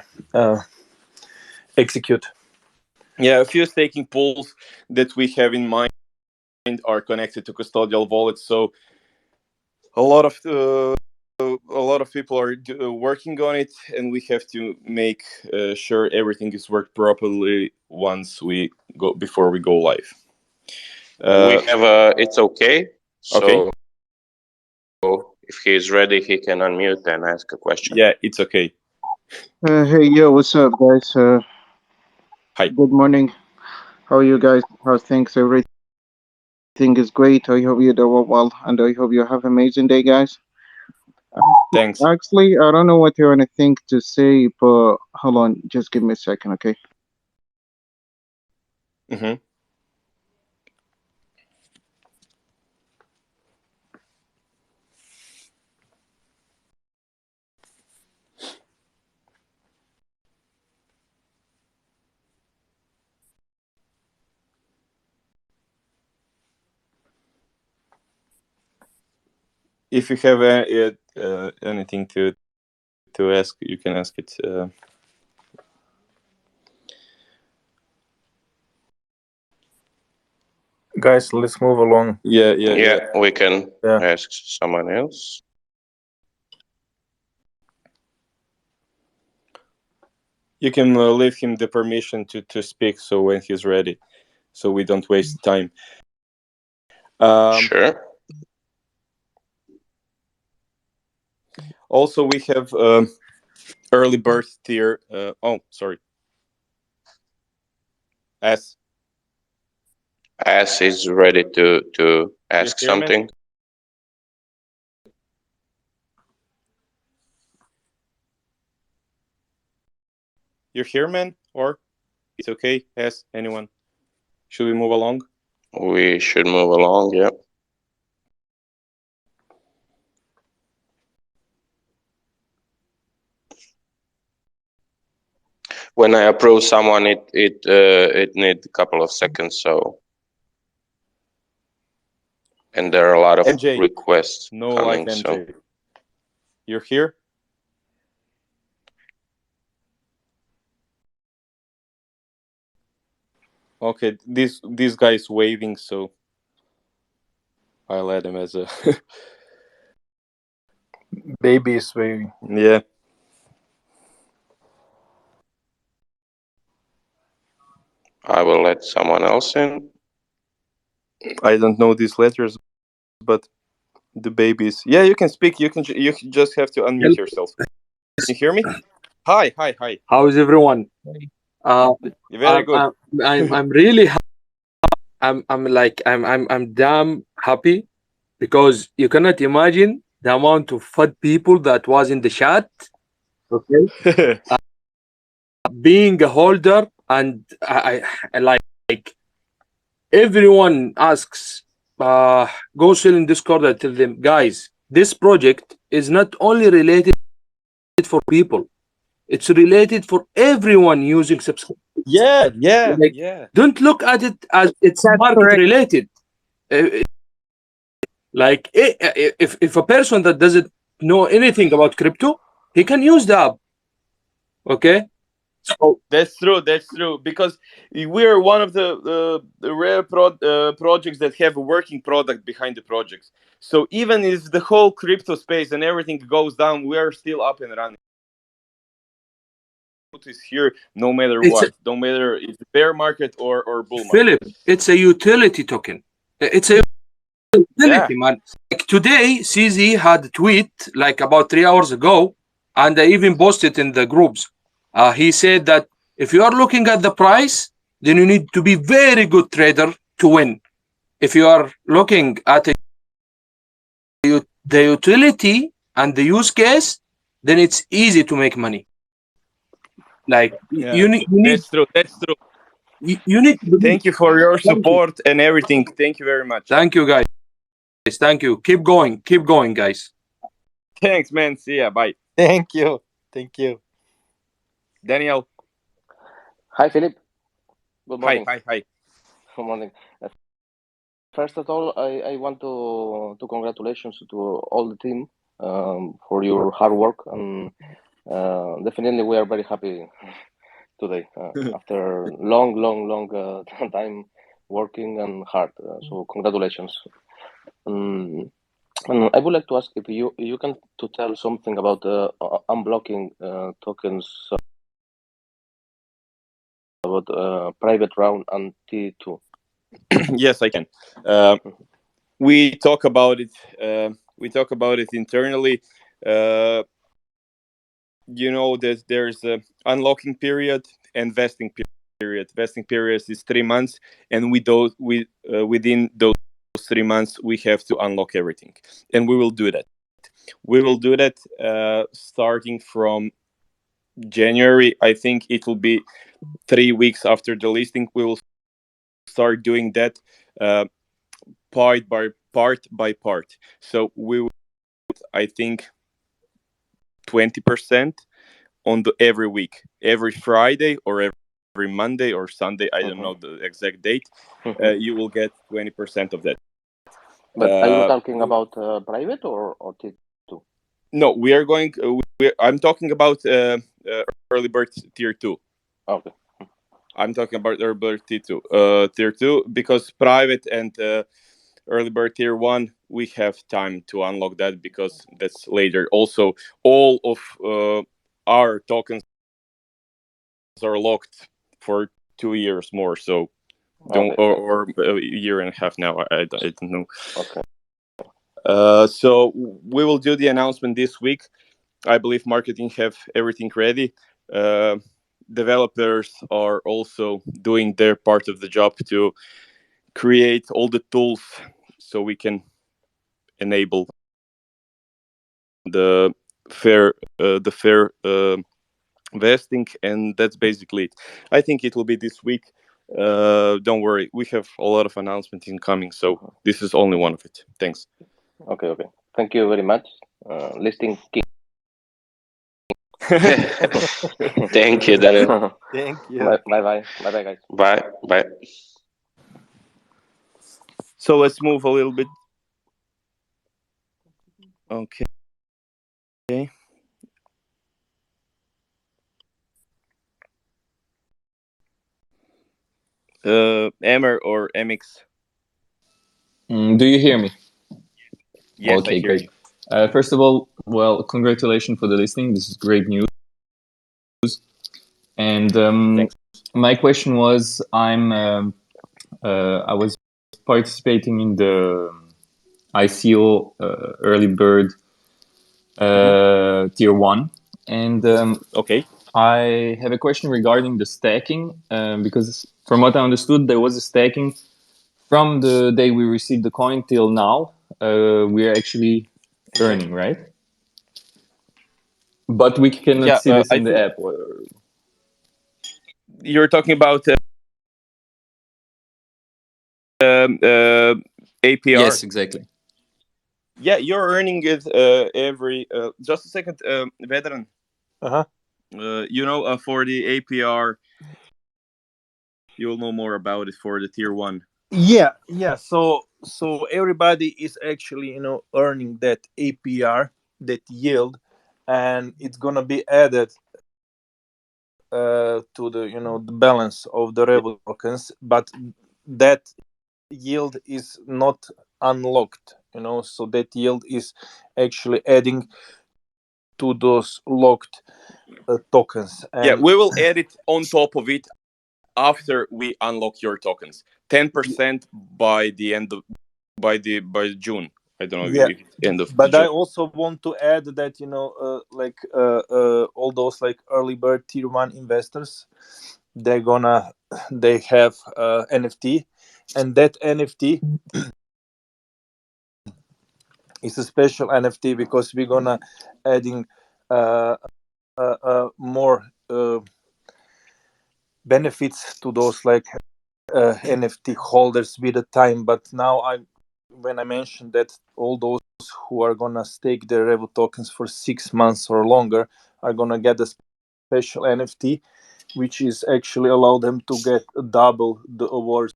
execute. Yeah, a few staking pools that we have in mind are connected to custodial wallets, so a lot of people are working on it, and we have to make sure everything is worked properly before we go live. We have it's okay. Okay. So if he's ready, he can unmute and ask a question. Yeah, it's okay. Hey, yo, what's up, guys? Hi. Good morning. How are you guys? How's things? Everything is great. I hope you're doing well, and I hope you have an amazing day, guys. Thanks. Actually, I don't know what you want to think to say, but hold on, just give me a second, okay? Mm-hmm. If you have anything to ask, you can ask it. Guys, let's move along. Yeah, we can ask someone else. You can leave him the permission to speak, so when he's ready, so we don't waste time. Sure. Also, we have early bird tier. Sorry. S is ready to ask hear me? something. You're here, man? Or it's okay? Yes, anyone? Should we move along? We should move along, yeah. When I approve someone, it needs a couple of seconds, so. And there are a lot of NJ. requests No, coming, like NJ. so. You're here? Okay, this guy is waving, so I'll add him as a Baby is waving. yeah. I will let someone else in. I don't know these letters, but the babies. Yeah, you can speak. You just have to unmute yourself. Can you hear me? Hi. How is everyone? Very good. I'm really I'm damn happy because you cannot imagine the amount of fun people that was in the chat. Okay, being a holder and I like everyone asks, go sell in Discord. I tell them, guys, this project is not only related for people. It's related for everyone using subscription. yeah. Like, don't look at it as it's market correct. related. Like if a person that doesn't know anything about crypto, he can use the app. Okay, so That's true. Because we're one of the rare projects that have a working product behind the projects. So even if the whole crypto space and everything goes down, we are still up and running. Is here no matter what, no matter if it's bear market or bull market. Philip, it's a utility token. It's a utility, man. Like today, CZ had a tweet like about 3 hours ago, and I even posted in the groups. He said that if you are looking at the price, then you need to be very good trader to win. If you are looking at the utility and the use case, then it's easy to make money. Like you need. That's true. You need. Thank you for your support and everything. Thank you very much. Thank you, guys. Thank you. Keep going, guys. Thanks, man. See ya. Bye. Thank you. Daniel. Hi, Philip. Good morning. Hi. Good morning. First of all, I want to congratulations to all the team for your hard work, and definitely we are very happy today after long time working and hard. So congratulations. And I would like to ask if you can to tell something about unblocking tokens about private round and T2. Yes, I can. We talk about it. We talk about it internally. You know that there's a unlocking period and vesting period. Vesting period is 3 months, and within those 3 months we have to unlock everything, and we will do that. We will do that starting from January. I think it will be 3 weeks after the listing. We will start doing that part by part. So we will, I think, 20% on every week, every Friday or every Monday or Sunday. I don't know the exact date. You will get 20% of that. But are you talking about private or T2? No, we are going. I'm talking about early bird tier 2. Okay. I'm talking about early bird tier 2 because private and early bird tier 1 we have time to unlock that because that's later. Also, all of our tokens are locked for 2 years more. So don't or a year and a half now. I don't know. Okay. So we will do the announcement this week. I believe marketing have everything ready. Developers are also doing their part of the job to create all the tools so we can enable the fair vesting, and that's basically it. I think it will be this week. Don't worry, we have a lot of announcements incoming, so this is only one of it. Thanks. Okay. Thank you very much. Listing king. Thank you, Darren. Thank you. Bye, guys. Bye. So let's move a little bit. Okay. Emmer or MX? Do you hear me? Yes, okay, I hear great. you. First of all, well, congratulations for the listing. This is great news. And Thanks. my question was, I was participating in the ICO early bird tier 1, and Okay. I have a question regarding the stacking, because from what I understood, there was a stacking from the day we received the coin till now. We are actually earning, right? But we cannot see this I in the think app. you're talking about APR. Yes, exactly. Yeah, you're earning it every. Just a second, Vedran. Uh-huh. For the APR, you'll know more about it for the tier 1. Yeah. So everybody is actually earning that APR, that yield, and it's gonna be added to the the balance of the Revo tokens, but that yield is not unlocked. So that yield is actually adding to those locked tokens. Yeah, And we will add it on top of it after we unlock your tokens. 10% by the end of by June. I don't know yeah, if it's end of but I June. also want to add that all those like early bird tier 1 investors, they have NFT, and that NFT is a special NFT because we're gonna adding more benefits to those like NFT holders with the time. But now when I mentioned that all those who are gonna stake their Revo tokens for 6 months or longer are gonna get a special NFT, which is actually allow them to get double the awards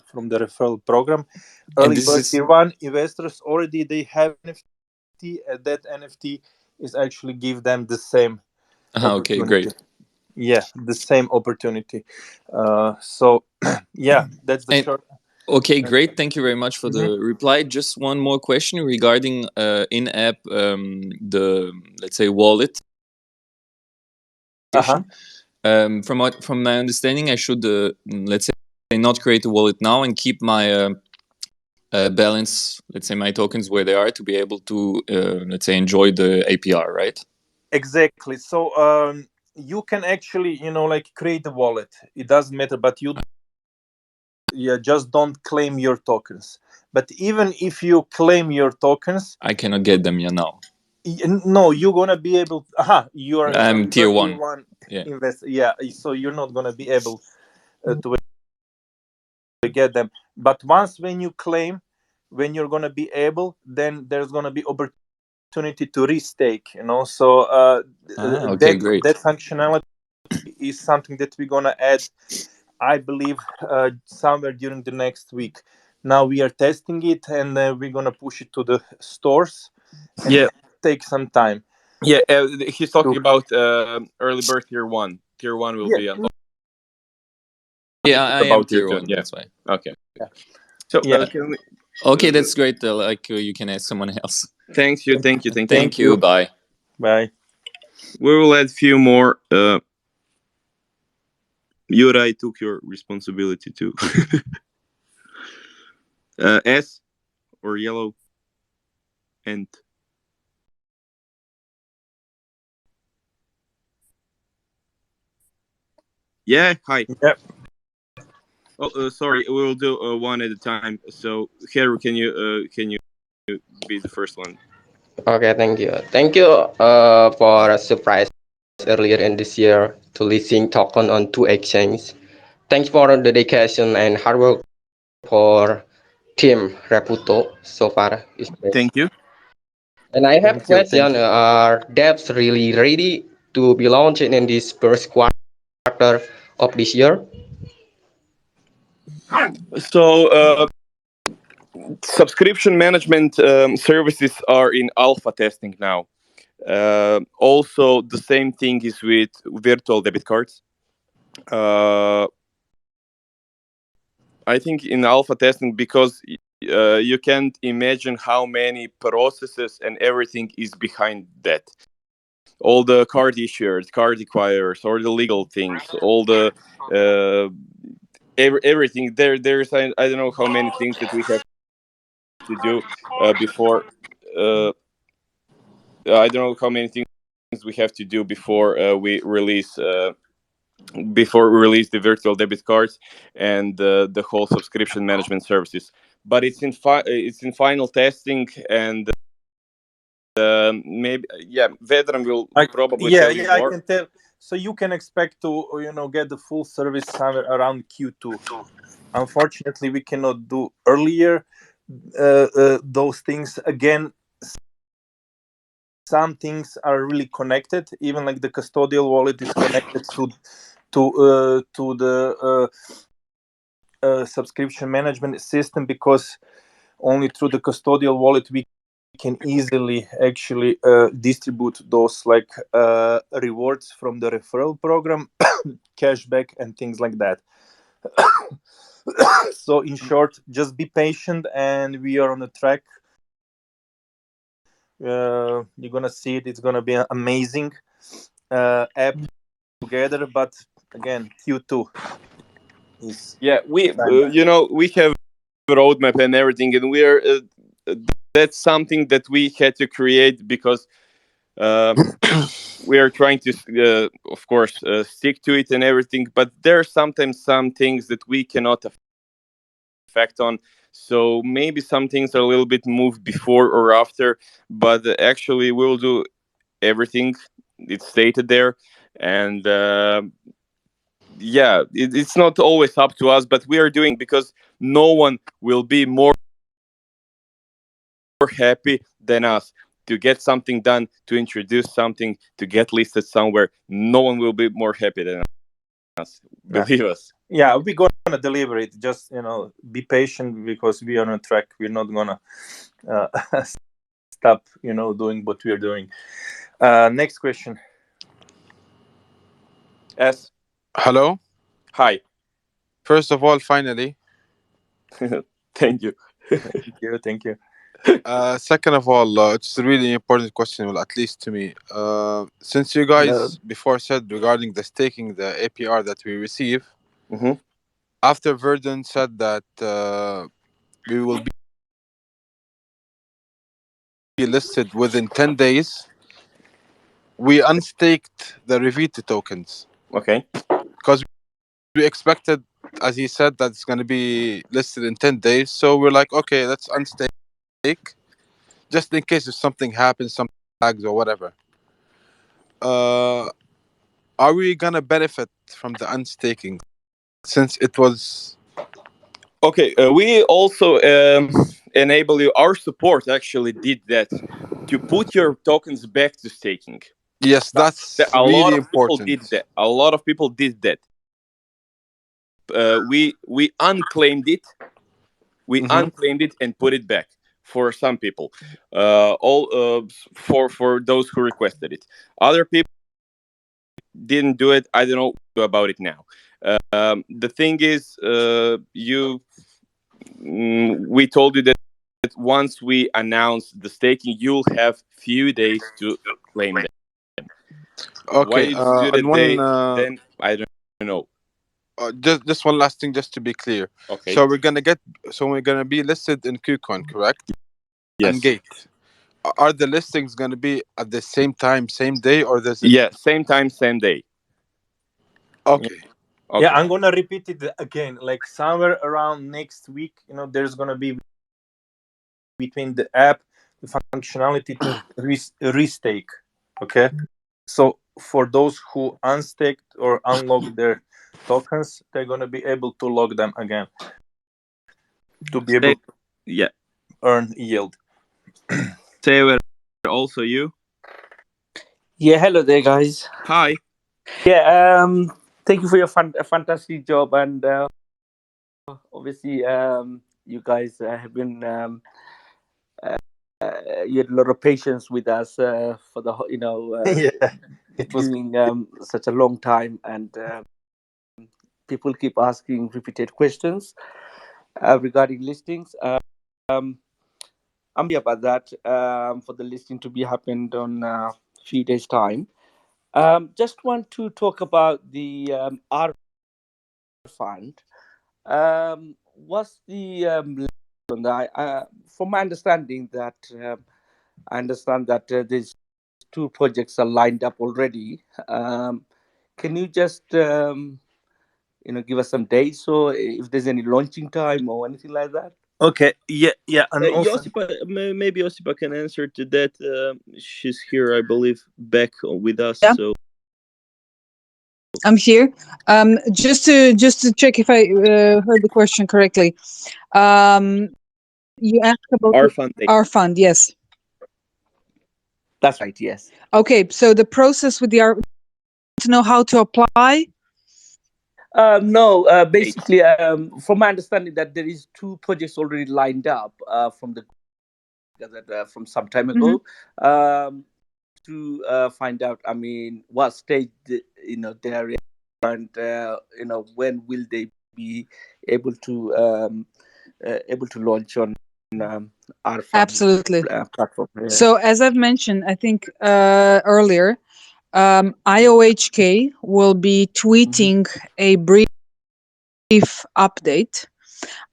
from the referral program. Early bird tier 1 investors already they have NFT, and that NFT is actually give them the same Okay, great. Yeah, the same opportunity. So yeah, that's the And- short. Okay, great. Thank you very much for the reply. Just one more question regarding in-app, the, let's say, wallet. From my understanding, I should, let's say, not create a wallet now and keep my balance, let's say, my tokens where they are to be able to, let's say, enjoy the APR, right? Exactly. So you can actually, create a wallet. It doesn't matter, but just don't claim your tokens. But even if you claim your tokens, I cannot get them now. No, you're gonna be able. You're I'm tier 1. Yeah. Investor. Yeah, so you're not gonna be able to get them. But once when you claim, when you're gonna be able, then there's gonna be opportunity to restake. So okay, great. that functionality is something that we're gonna add, I believe, somewhere during the next week. Now we are testing it, and we're gonna push it to the stores. And Yeah, take some time. Yeah, he's talking about early bird tier 1. Tier 1 will be unlocked. Yeah, I am About tier tier 2. 1. Yeah. That's why. Okay. So can we... Okay, that's great. You can ask someone else. Thank you. Thank you. Bye. Bye. We will add few more Jure, I took your responsibility too. S or yellow and yeah, hi. Yep. Oh, sorry, we will do one at a time. So, Heru, can you be the first one? Okay, thank you. Thank you for a surprise earlier in this year to listing token on two exchanges. Thanks for the dedication and hard work for Team Reputo so far. Is great. Thank you. And I have Thank you. question, are devs really ready to be launched in this first quarter of this year? So, subscription management services are in alpha testing now. Also, the same thing is with virtual debit cards. I think in alpha testing because you can't imagine how many processes and everything is behind that. All the card issuers, card acquirers, or the legal things, all the everything. There's I don't know how many things that we have to do before. I don't know how many things we have to do before we release. Before we release the virtual debit cards and the whole subscription management services, but it's in final testing, and maybe Vedran will probably tell you I more. can tell. So you can expect to get the full service somewhere around Q2. Unfortunately, we cannot do earlier those things. Again, some things are really connected. Even like the custodial wallet is connected to the subscription management system, because only through the custodial wallet we can easily actually distribute those like rewards from the referral program, cashback and things like that. So in short, just be patient and we are on the track. You're gonna see it. It's gonna be an amazing app together. But again, Q2 is We we have a roadmap and everything, and we are that's something that we had to create because we are trying to of course stick to it and everything, but there are sometimes some things that we cannot affect on. So maybe some things are a little bit moved before or after, but actually we'll do everything it's stated there. And it's not always up to us, but we are doing because no one will be more happy than us to get something done, to introduce something, to get listed somewhere. No one will be more happy than us. Believe us. Yeah, we're gonna deliver it. Just be patient because we are on track. We're not gonna stop doing what we are doing. Next question. S. Hello. Hi. First of all, finally. Thank you. Thank you. Second of all, it's a really important question, well, at least to me. Since you guys before said regarding the staking, the APR that we receive, after Verdun said that we will be listed within 10 days, we unstaked the Revita tokens. Okay. Because we expected, as he said, that it's going to be listed in 10 days. So we're like, okay, let's unstake, just in case if something happens, some lags or whatever. Are we gonna benefit from the unstaking since it was okay? We also enable you. Our support actually did that to put your tokens back to staking. Yes, that's a really lot of important. people did that. A lot of people did that. We unclaimed it. We unclaimed it and put it back for some people. For those who requested it. Other people didn't do it. I don't know about it now. The thing is, we told you that once we announce the staking, you'll have few days to claim them. Okay. Why you do that then I don't know. just one last thing, just to be clear. Okay. So we're gonna be listed in Kucoin, correct? And Yes. Gate. Are the listings gonna be at the same time, same day, or there's a... Yeah, same time, same day. Okay. Okay. Yeah, I'm gonna repeat it again. Like somewhere around next week, there's gonna be between the app, the functionality to restake. Okay, so for those who unstaked or unlock their tokens, they're gonna be able to log them again to be able to Yeah. earn yield. Sever, also you. Yeah, hello there, guys. Hi. Yeah, thank you for your fantastic job, and obviously, you guys have been you had a lot of patience with us for the Yeah, it was doing such a long time, and people keep asking repeated questions regarding listings. I'm happy about that for the listing to be happened on a few days' time. Just want to talk about the R fund. What's the on that? From my understanding, that I understand that these two projects are lined up already. Can you just give us some dates, or if there's any launching time or anything like that? okay. Yeah, and also Josipa, maybe Josipa can answer to that. She's here, I believe, back with us. Yeah. So I'm here. Just to check if I heard the question correctly. You asked about our fund. our fund, yes. That's right. Yes. Okay, so the process with the R, to know how to apply. No, basically, from my understanding, that there is two projects already lined up from the from some time ago. To find out, I mean, what stage they're in, and when will they be able to launch on our fund Absolutely. platform. Yeah. So as I've mentioned, I think earlier, IOHK will be tweeting a brief update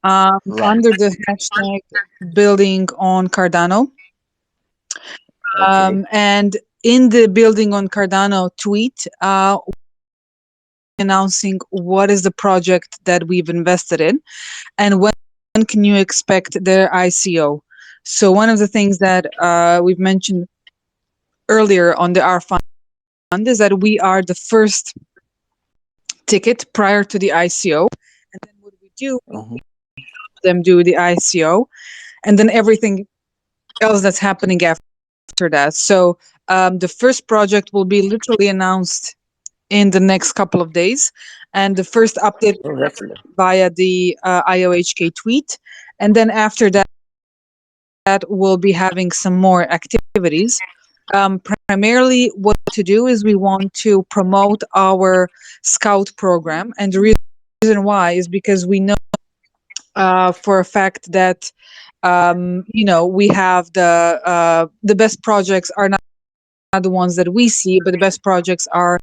Right. under the hashtag building on Cardano. Okay. And in the building on Cardano tweet, announcing what is the project that we've invested in and when can you expect their ICO. So one of the things that we've mentioned earlier on the R fund is that we are the first ticket prior to the ICO. And then what we do, we help them do the ICO, and then everything else that's happening after that. So the first project will be literally announced in the next couple of days, and the first update via the IOHK tweet, and then after that we'll be having some more activities. Primarily what to do is we want to promote our scout program, and the reason why is because we know for a fact that we have the best projects are not the ones that we see, but the best projects are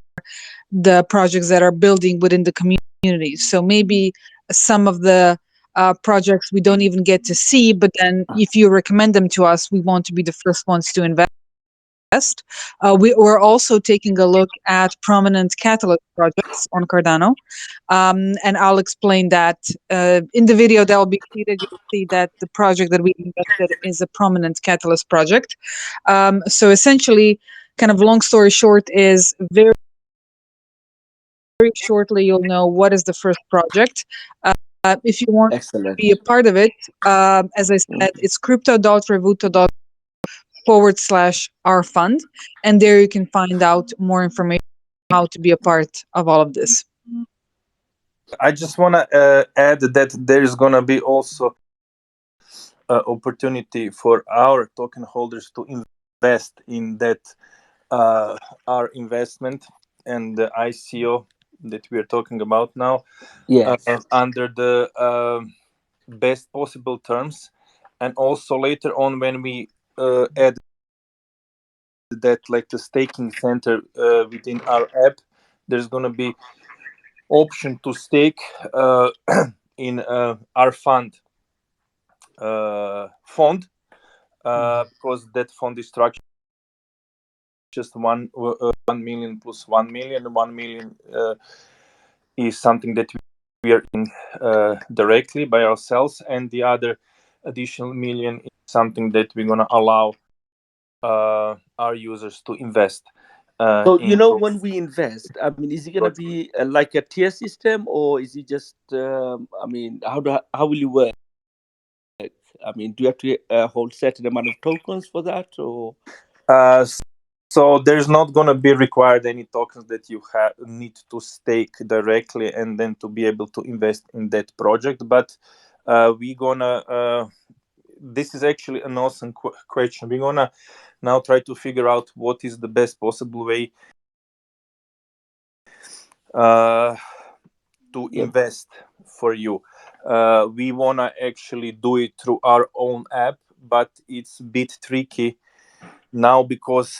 the projects that are building within the community. So maybe some of the projects we don't even get to see, but then if you recommend them to us, we want to be the first ones to invest. We're also taking a look at prominent catalyst projects on Cardano, and I'll explain that in the video that will be created. You'll see that the project that we invested is a prominent catalyst project. So essentially, kind of long story short, is very shortly you'll know what is the first project. If you want Excellent. to be a part of it, as I said, it's crypto.revuto.com/our fund, and there you can find out more information on how to be a part of all of this. I just want to add that there is going to be also opportunity for our token holders to invest in that our investment and the ICO that we are talking about now. Yes. Under the best possible terms, and also later on when we add that, like the staking center within our app, there's going to be option to stake in our fund because that fund is structured just 1 million plus 1 million. 1 million is something that we are in directly by ourselves, and the other additional million is something that we're gonna allow our users to invest. So when we invest, I mean, is it gonna be like a tier system, or is it just? I mean, how will you work? I mean, do you have to hold certain amount of tokens for that, or? So there's not gonna be required any tokens that you need to stake directly and then to be able to invest in that project. But we're gonna. This is actually an awesome question. We're gonna now try to figure out what is the best possible way to invest for you. We wanna actually do it through our own app, but it's a bit tricky now because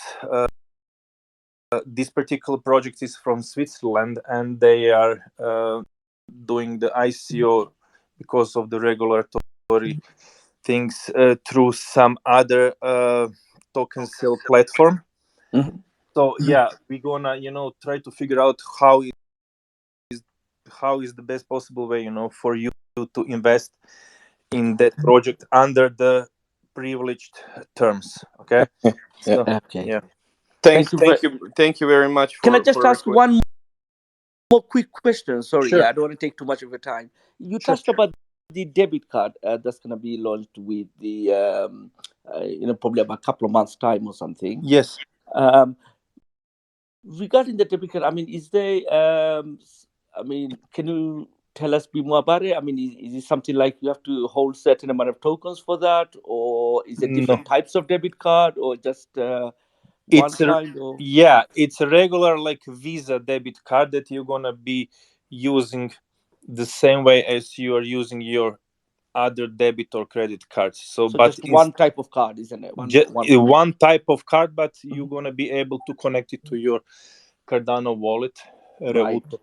this particular project is from Switzerland and they are doing the ICO because of the regulatory things through some other token sale platform. So yeah, we're gonna try to figure out how is the best possible way for you to invest in that project under the privileged terms. Okay. So, Okay. yeah. Thank you very much for. Can I just ask one more quick question? Sorry, Sure. I don't want to take too much of your time. You touched about the debit card that's going to be launched with the probably about a couple of months time or something. Yes. Regarding the debit card, I mean, is there? I mean, can you tell us a bit more about it? I mean, is it something like you have to hold certain amount of tokens for that, or is it different types of debit card, or just it's a regular like Visa debit card that you're gonna be using the same way as you are using your other debit or credit cards. So but just one type of card, isn't it? One type of card, but you're gonna be able to connect it to your Cardano wallet, Revuto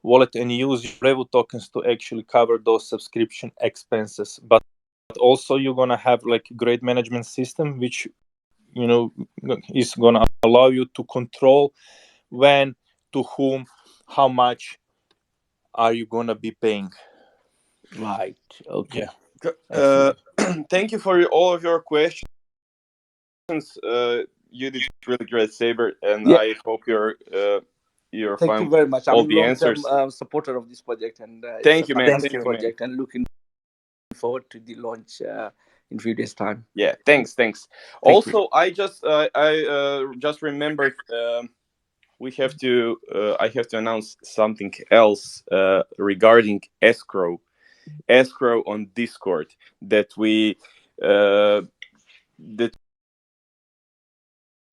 wallet, and use Revu tokens to actually cover those subscription expenses. But also you're gonna have like great management system, which is gonna allow you to control when, to whom, how much are you gonna be paying. Right. Okay. Yeah. Thank you for all of your questions. You did really great, Saber, and I hope you're Thank fine you very much. all I'm a the answers. long-term supporter of this project, and Thank it's a you, man. fantastic project, and looking forward to the launch in a few days' time. Yeah, thanks. Also, I just remembered we have to I have to announce something else regarding Escrow on Discord that we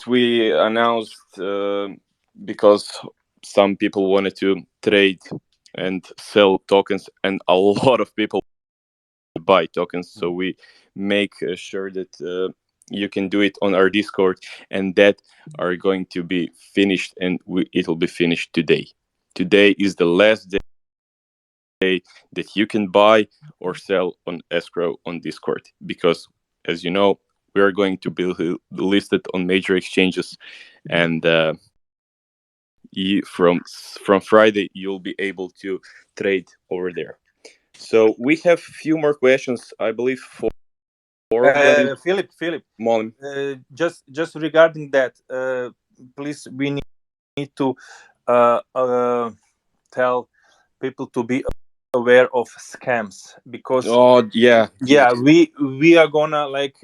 announced because some people wanted to trade and sell tokens, and a lot of people buy tokens. So we make sure that you can do it on our Discord, and that are going to be finished, and it will be finished today. Today is the last day that you can buy or sell on Escrow on Discord, because as you know, we are going to be listed on major exchanges, and from Friday you'll be able to trade over there. So we have a few more questions, I believe. Philip, Molim. Just regarding that, please, we need to tell people to be aware of scams, because we are gonna like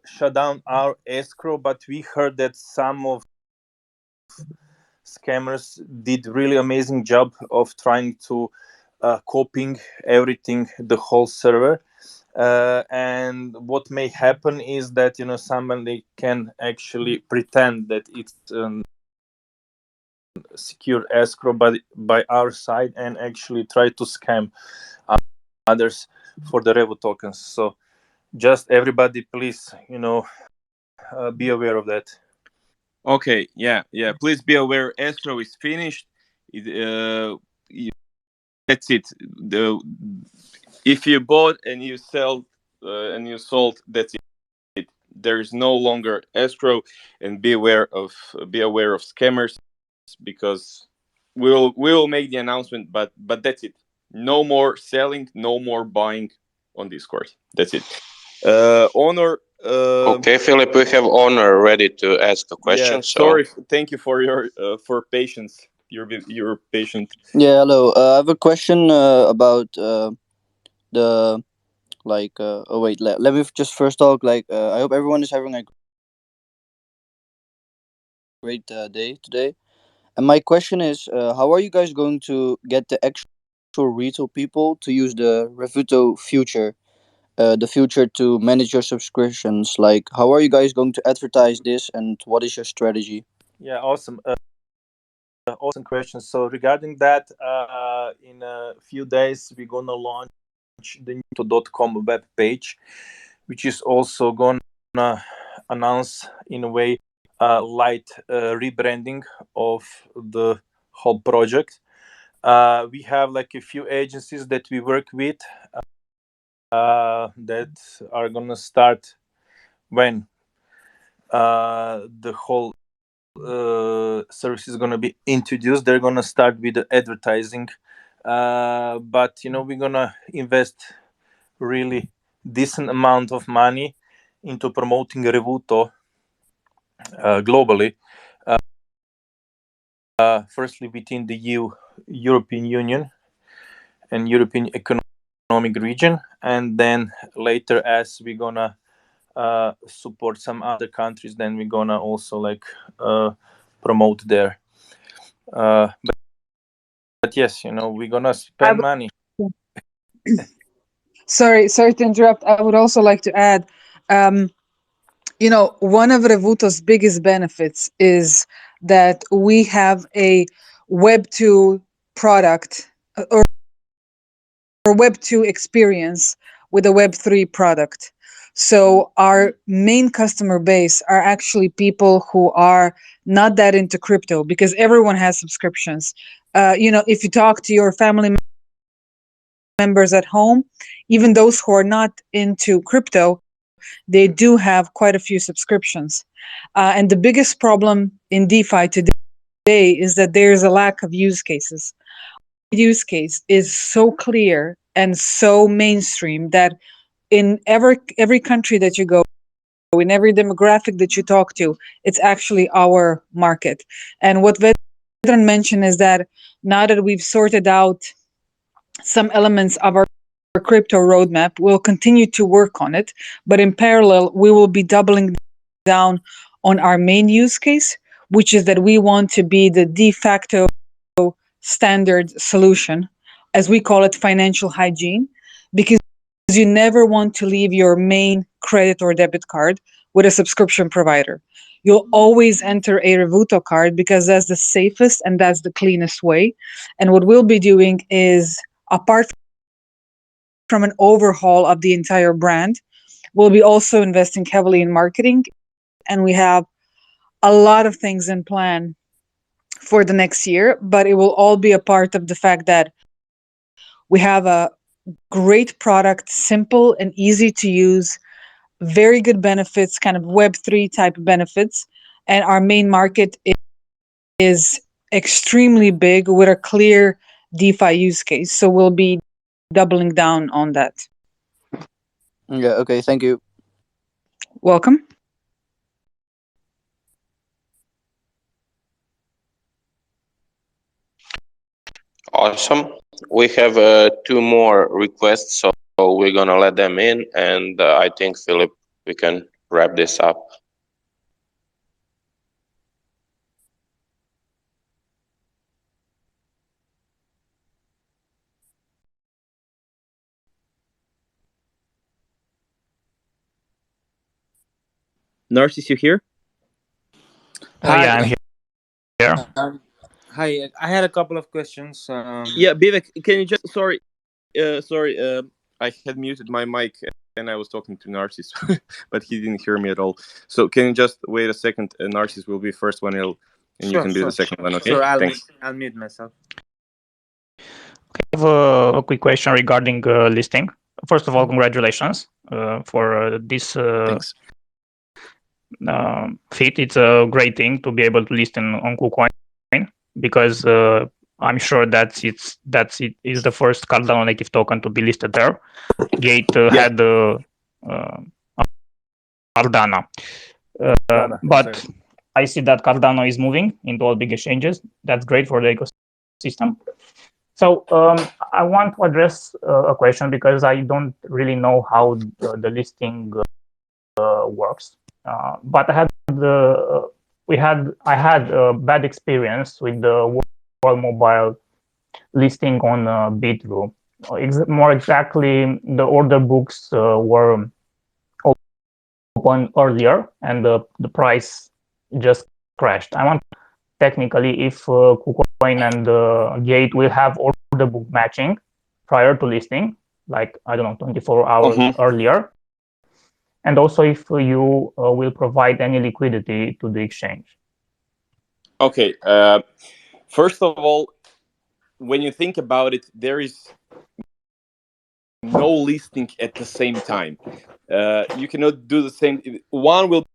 shut down our Escrow, but we heard that some of scammers did really amazing job of trying to copying everything, the whole server. And what may happen is that somebody can actually pretend that it's secure Escrow by our side and actually try to scam others for the Revu tokens. So just everybody, please, be aware of that. Okay, yeah. Please be aware, Escrow is finished. That's it. If you bought and you sold, that's it. There is no longer Escrow, and be aware of scammers, because we will make the announcement, but that's it. No more selling, no more buying on Discord. That's it. Honor. Okay, Philip, we have Honor ready to ask a Yeah, question. So sorry. Thank you for your for patience. You're patient. Yeah, hello. I have a question about the oh wait, let me just first talk. I hope everyone is having a great day today. And my question is, how are you guys going to get the actual retail people to use the Refuto future, the future to manage your subscriptions? Like, how are you guys going to advertise this, and what is your strategy? Yeah, awesome. Awesome question. So regarding that, in a few days we're gonna launch the Newto.com web page, which is also gonna announce in a way light rebranding of the whole project. We have like a few agencies that we work with that are gonna start when the whole service is gonna be introduced. They're gonna start with the advertising, but we're gonna invest really decent amount of money into promoting Revuto globally. Firstly, within the European Union and European Economic Region, and then later, as we're gonna support some other countries, then we're gonna also promote there. But yes, we're gonna spend money. Sorry to interrupt. I would also like to add, one of Revuto's biggest benefits is that we have a Web 2 product or Web 2 experience with a Web 3 product. So our main customer base are actually people who are not that into crypto, because everyone has subscriptions. If you talk to your family members at home, even those who are not into crypto, they do have quite a few subscriptions. And the biggest problem in DeFi today is that there's a lack of use cases. Use case is so clear and so mainstream that in every country that you go, in every demographic that you talk to, it's actually our market. And what Vedran mentioned is that now that we've sorted out some elements of our crypto roadmap, we'll continue to work on it, but in parallel, we will be doubling down on our main use case, which is that we want to be the de facto standard solution, as we call it, financial hygiene, because you never want to leave your main credit or debit card with a subscription provider. You'll always enter a Revuto card because that's the safest and that's the cleanest way. And what we'll be doing is, apart from an overhaul of the entire brand, we'll be also investing heavily in marketing, and we have a lot of things in plan for the next year, but it will all be a part of the fact that we have a great product, simple and easy to use, very good benefits, kind of Web3 type benefits, and our main market is extremely big with a clear DeFi use case. So we'll be doubling down on that. Yeah, okay, thank you. Welcome. awesome. We have two more requests, so we're gonna let them in, and I think Philip, we can wrap this up. Narcis, you here? Hi, yeah, I'm here. Hi, I had a couple of questions. Yeah, Vivek, can you just sorry, I had muted my mic. then I was talking to Narcis, but he didn't hear me at all. So can you just wait a second? Narcis will be first one, and you Sure, can be sure. the second one. Okay, Sure, thanks. I'll mute myself. I have a quick question regarding listing. First of all, congratulations for this Thanks. feat. It's a great thing to be able to list on Kucoin because I'm sure that it is the first Cardano native token to be listed there. Gate had Cardano, but exactly. I see that Cardano is moving into all big exchanges. That's great for the ecosystem. So I want to address a question because I don't really know how the listing works. But I had a bad experience with the World Mobile listing on Bitrue. More exactly, the order books were open earlier and the price just crashed. I want technically if Kucoin and Gate will have order book matching prior to listing, like I don't know, 24 hours earlier, and also if you will provide any liquidity to the exchange. Okay. First of all, when you think about it, there is no listing at the same time. You cannot do the same. One will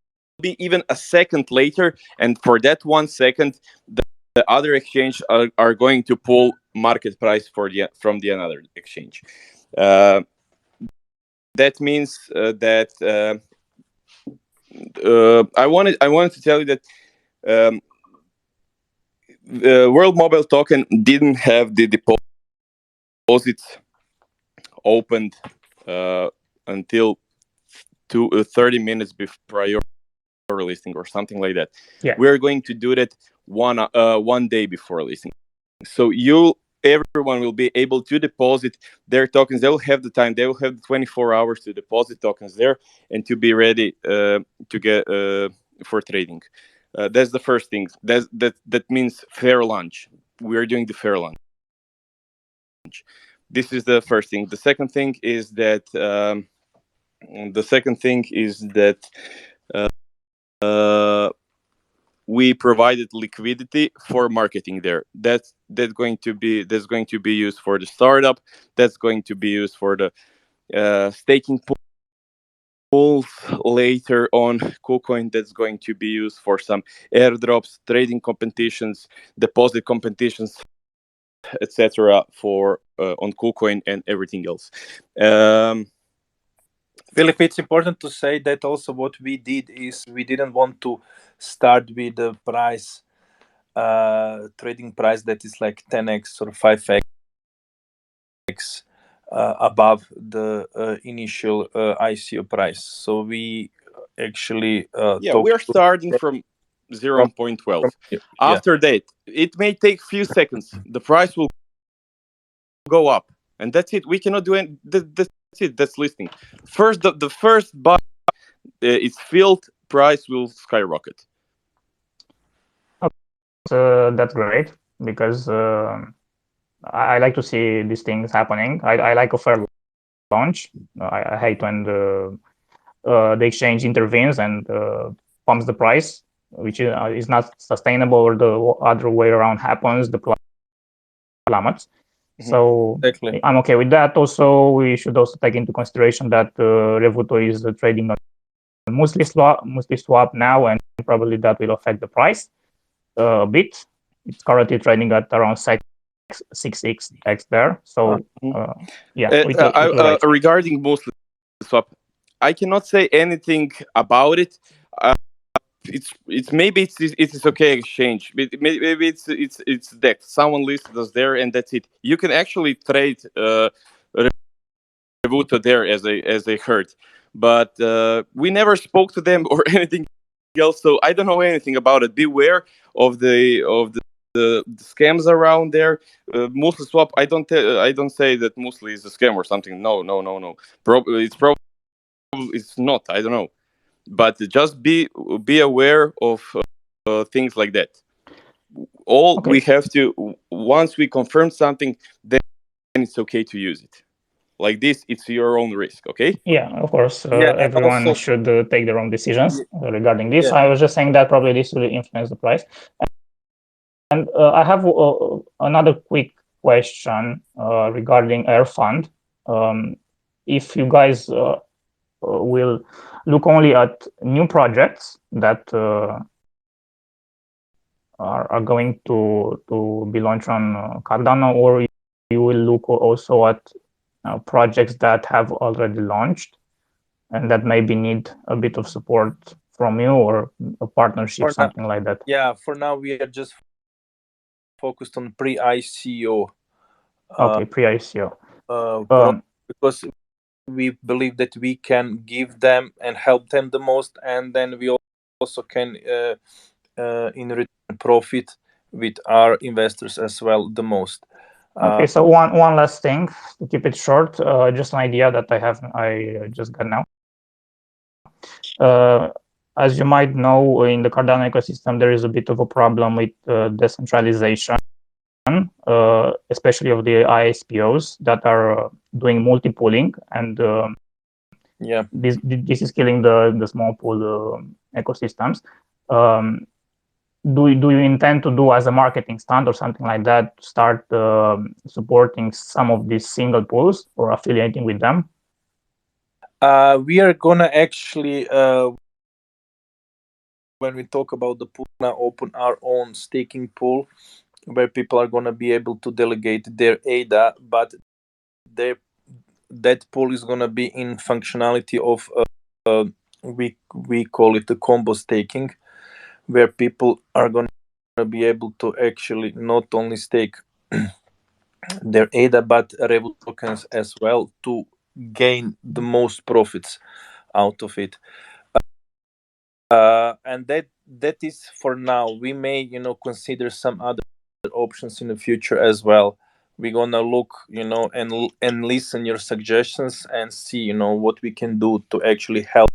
be even a second later, and for that 1 second, the other exchange are going to pull market price from the another exchange. That means that I wanted to tell you that the World Mobile Token didn't have the deposits opened until 30 minutes prior listing or something like that. Yeah. We're going to do that one day before listing. So everyone will be able to deposit their tokens. They will have the time. They will have 24 hours to deposit tokens there and to be ready to get for trading. That's the first thing. That means fair launch. We are doing the fair launch. This is the first thing. The second thing is that we provided liquidity for marketing there. That's going to be used for the startup. That's going to be used for the staking pools later on Kucoin. That's going to be used for some airdrops, trading competitions, deposit competitions, etc. for on Kucoin and everything else. Philip, it's important to say that also what we did is we didn't want to start with the price, trading price that is like 10x or 5x above the initial ICO price. So we actually we are starting from 0.12. After that, it may take few seconds. The price will go up, and that's it. We cannot do any. That's it. That's listing. First, the first buy is filled, price will skyrocket. That's great because I like to see these things happening. I like a fair launch. I hate when the exchange intervenes and pumps the price, which is not sustainable, or the other way around happens, the plummets. So exactly. I'm okay with that. Also, we should also take into consideration that Revuto is trading on mostly swap now, and probably that will affect the price a bit. It's currently trading at around 6x there. So regarding mostly swap, I cannot say anything about it. It's maybe it is okay exchange. Maybe it's deck. Someone listed us there, and that's it. You can actually trade Revuto there, as I heard, but we never spoke to them or anything else, so I don't know anything about it. Beware of the scams around there. Musli swap. I don't say that Musli is a scam or something. No. It's not. I don't know, but just be aware of things like that. We have to, once we confirm something, then it's okay to use it. like this, it's your own risk. Okay. Yeah, of course. Yeah, and Everyone also, should take their own decisions regarding this. yeah. I was just saying that probably this will influence the price. And I have another quick question regarding Air Fund. If you guys will look only at new projects that are going to be launched on Cardano, or you will look also at projects that have already launched and that maybe need a bit of support from you or a partnership, something like that. Yeah, for now we are just focused on pre-ICO. Okay, pre-ICO. Because we believe that we can give them and help them the most, and then we also can in return profit with our investors as well the most. Okay, so one last thing to keep it short, just an idea that I just got now. As you might know, in the Cardano ecosystem, there is a bit of a problem with decentralization, especially of the ISPOs that are doing multi-pooling, and yeah, this is killing the small pool ecosystems. Do you intend to do as a marketing stunt or something like that, start supporting some of these single pools or affiliating with them? We are gonna actually, when we talk about the pool, now open our own staking pool where people are gonna be able to delegate their ADA, but that pool is gonna be in functionality of we call it the combo staking, where people are gonna be able to actually not only stake their ADA but Revu tokens as well to gain the most profits out of it. And that is for now. We may consider some other options in the future as well. We're gonna look and listen your suggestions and see what we can do to actually help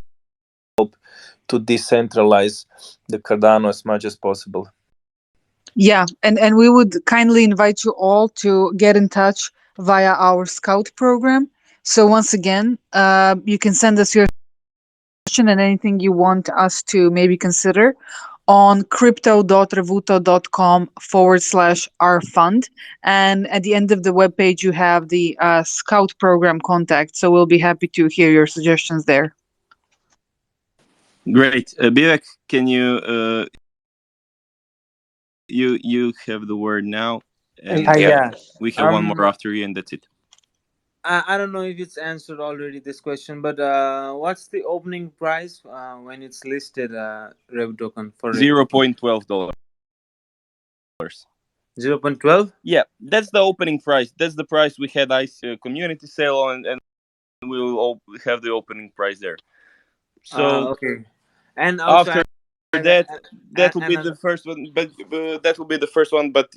to decentralize the Cardano as much as possible. Yeah, and we would kindly invite you all to get in touch via our Scout program. So once again, you can send us your question and anything you want us to maybe consider on crypto.revuto.com/our fund. And at the end of the webpage, you have the Scout program contact. So we'll be happy to hear your suggestions there. Great. Vivek, can you you have the word now, and Yeah. we have one more after you, and that's it. I don't know if it's answered already this question, but what's the opening price when it's listed Rev token for $0.12. 0.12? Yeah, that's the opening price. That's the price we had ICE community sale on, and we'll all have the opening price there. So okay. And also after that will be the first one, but that will be the first one. But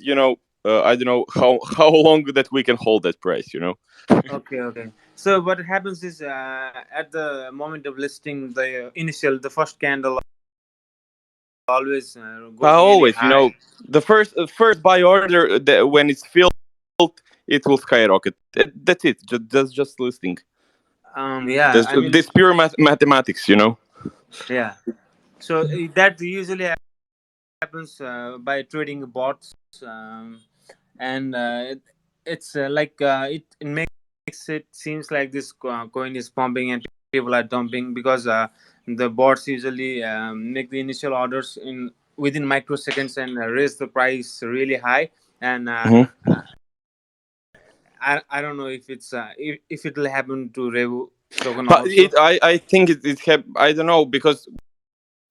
I don't know how long that we can hold that price. Okay. So what happens is at the moment of listing, the first candle always goes Always, really high. the first buy order when it's filled, it will skyrocket. That's it. That's just listing. Yeah, I mean, this pure mathematics. yeah. So that usually happens by trading bots, and it's it makes it seems like this coin is pumping and people are dumping because the bots usually make the initial orders within microseconds and raise the price really high. And I don't know if it's if it will happen to Revu token But also. I think I don't know, because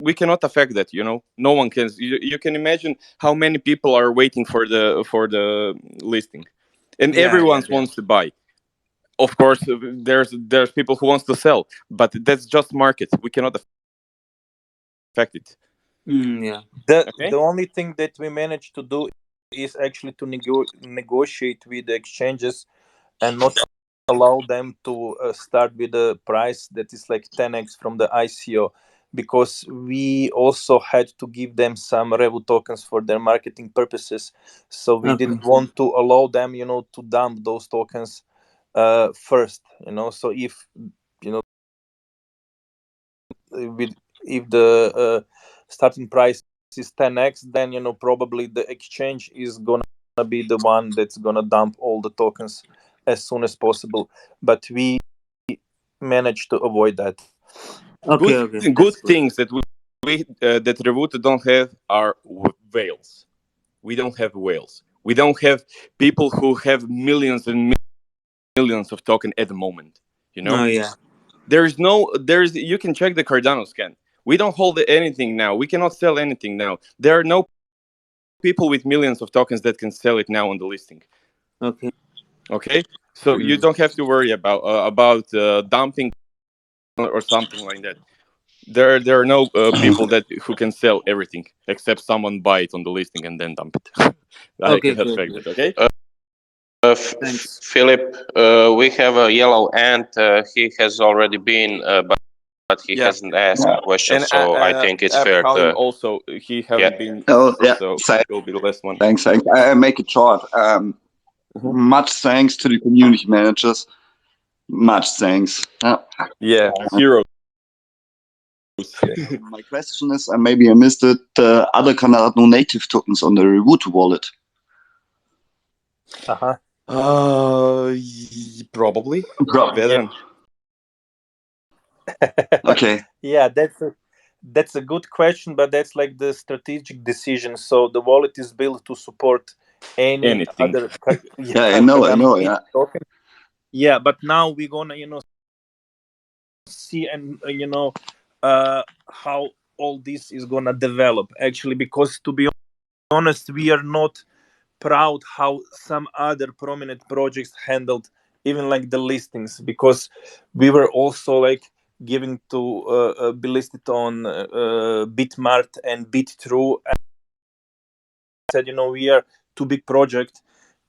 we cannot affect that. No one can. You can imagine how many people are waiting for the listing, and everyone wants to buy. Of course, there's people who wants to sell, but that's just market. We cannot affect it. Yeah. The only thing that we managed to do is actually to negotiate with the exchanges and not allow them to start with a price that is like 10x from the ICO, because we also had to give them some Revu tokens for their marketing purposes. So we didn't want to allow them, to dump those tokens first. So if if the starting price is 10x, then probably the exchange is gonna be the one that's gonna dump all the tokens as soon as possible. But we managed to avoid that. Good things that that Revuto don't have are whales. We don't have whales. We don't have people who have millions and millions of token at the moment. There's you can check the Cardano scan. We don't hold anything now. We cannot sell anything now. There are no people with millions of tokens that can sell it now on the listing. Okay. So you don't have to worry about dumping or something like that. There are no people who can sell everything except someone buy it on the listing and then dump it. I can expect that. Okay. Philip, we have a yellow ant. He has already been, but he hasn't asked a question, And so I think it's fair Halim to. also he haven't been, Oh, yeah. so he'll be the last one. Thanks. I make it short. Much thanks to the community managers. Much thanks. Yeah, heroes. My question is, maybe I missed it, other Cardano native tokens on the Revuto wallet. Probably. Vedran. Okay. Yeah, that's a good question, but that's like the strategic decision. So the wallet is built to support anything. Other I know. Yeah. Token. Yeah, but now we're gonna see and how all this is gonna develop actually, because to be honest, we are not proud how some other prominent projects handled even like the listings, because we were also like giving to be listed on Bitmart and BitTrue, and said we are too big project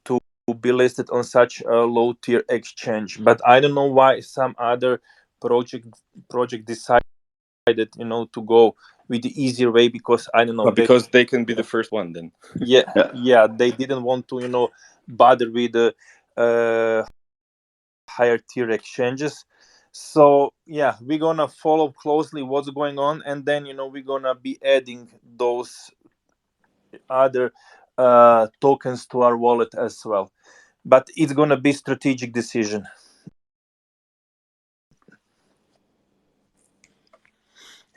to be listed on such a low tier exchange. But I don't know why some other project decided to go with the easier way, because I don't know, because they can be the first one then. yeah, they didn't want to bother with the higher tier exchanges. So yeah, we're gonna follow closely what's going on, and then we're gonna be adding those other tokens to our wallet as well. But it's gonna be strategic decision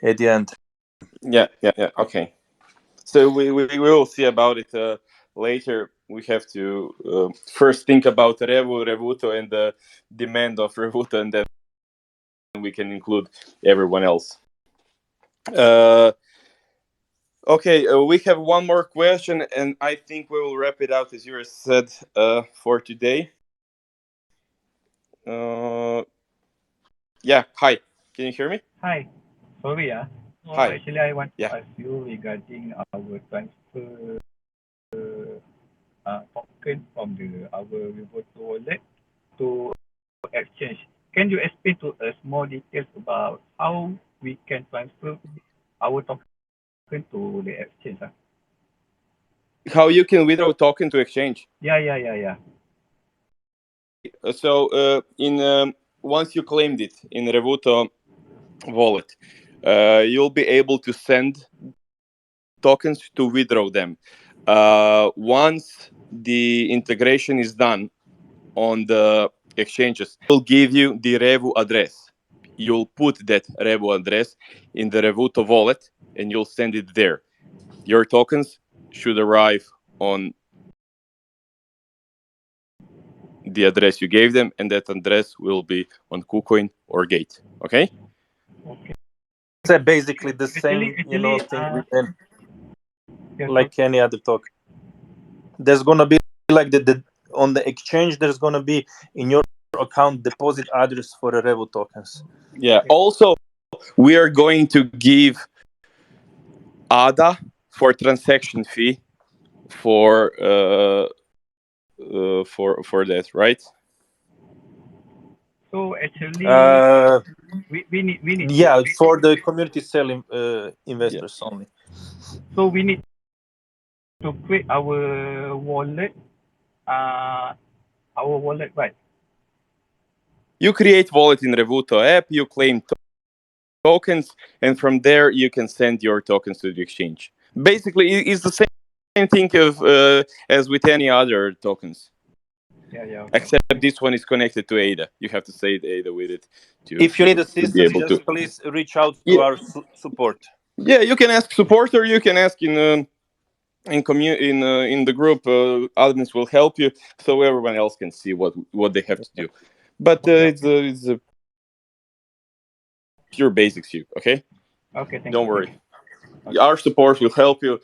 at the end. Yeah. Okay. So we will see about it later. We have to first think about Revuto and the demand of Revuto, and then we can include everyone else. Okay, we have one more question, and I think we will wrap it out, as Jure said, for today. Yeah, hi. Can you hear me? Hi. Sorry, So Hi. actually, I want to Yeah. ask you regarding our transfer token from our Revoto wallet to exchange. Can you explain to us more details about how we can transfer our token to the exchange? How you can withdraw token to exchange? Yeah. So in once you claimed it in Revuto wallet, you'll be able to send tokens to withdraw them. Once the integration is done on the exchanges, will give you the Revu address. You'll put that Revu address in the Revuto wallet and you'll send it there. Your tokens should arrive on the address you gave them, and that address will be on Kucoin or Gate. Okay? It's basically the same thing we can, like any other token. There's gonna be like the on the exchange, there's gonna be in your account deposit address for the Revu tokens. Yeah. Also, we are going to give ADA for transaction fee for that, right? So actually, we need. Yeah, for the community selling investors only. So we need to create our wallet, right? You create wallet in Revuto app, you claim tokens, and from there you can send your tokens to the exchange. Basically, it's the same thing as with any other tokens. Okay. Except this one is connected to ADA. You have to say ADA with it If you need to be assistance, able just to. please reach out to Yeah. our support. Yeah, you can ask support, or you can ask in the group. Admins will help you, so everyone else can see what they have to do. But it's a pure basics, okay? Okay, thank Don't you. worry. Our support will help you.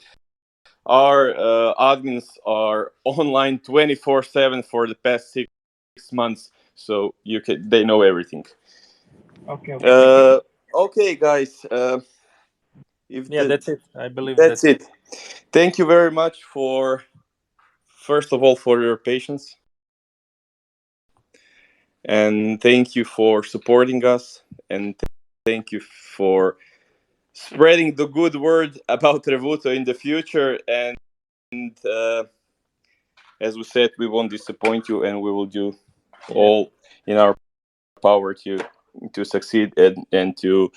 Our admins are online 24/7 for the past 6 months, so they know everything. Okay. Okay, guys. That's it. I believe that's it. Thank you very much first of all, for your patience, and thank you for supporting us, and thank you for spreading the good word about Revuto in the future. And as we said, we won't disappoint you, and we will do all in our power to succeed and to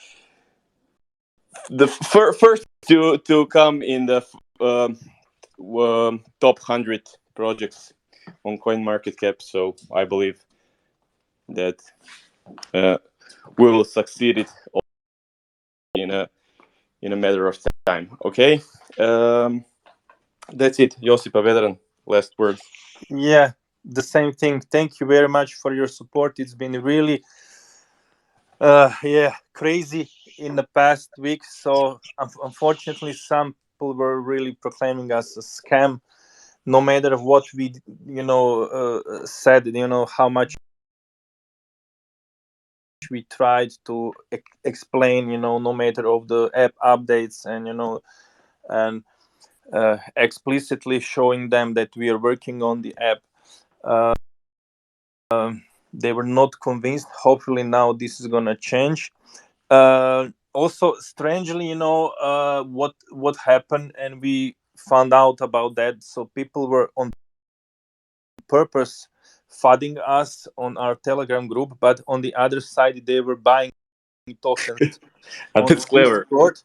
the first to come in the top 100 projects on CoinMarketCap. So I believe that we will succeed it in a matter of time. Okay, that's it. Josipa, Vedran, last word. Yeah, the same thing. Thank you very much for your support. It's been really crazy in the past week. So unfortunately, some people were really proclaiming us a scam, no matter what we said, how much we tried to explain, no matter of the app updates, and and explicitly showing them that we are working on the app. They were not convinced. Hopefully now this is gonna change. Also, strangely, what happened, and we found out about that. So people were on purpose flooding us on our Telegram group, but on the other side, they were buying tokens. That's clever. Discord,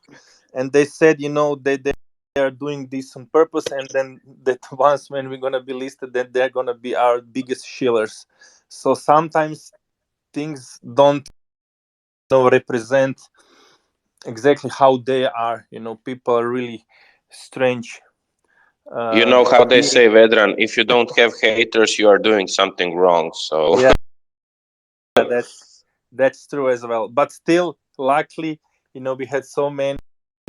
and they said, they are doing this on purpose, and then that once when we're gonna be listed, that they're gonna be our biggest shillers. So sometimes things don't represent exactly how they are. People are really strange. You know how they say, Vedran, if you don't have haters, you are doing something wrong. So yeah, that's true as well. But still, luckily, we had so many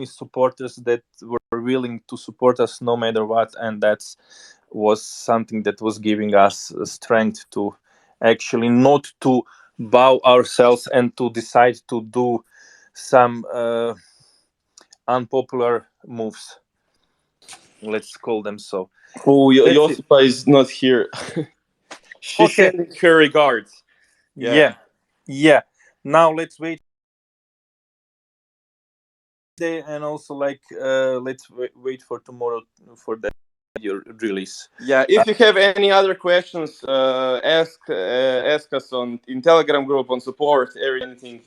supporters that were willing to support us no matter what, and that was something that was giving us strength to actually not to bow ourselves and to decide to do some unpopular moves, let's call them so. Oh, Josipa is not here. She's sending her regards. Yeah. Now let's wait, and also let's wait for tomorrow for that your release. Yeah, if you have any other questions, ask us in Telegram group, on support, anything,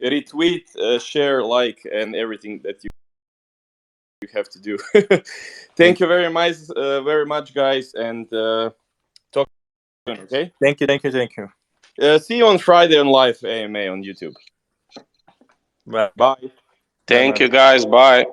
retweet, share, like, and everything that you have to do. Thank you very much, guys, and talk soon. Okay. Thank you. See you on Friday on live AMA on YouTube. Bye. Bye. Thank you, guys. Bye.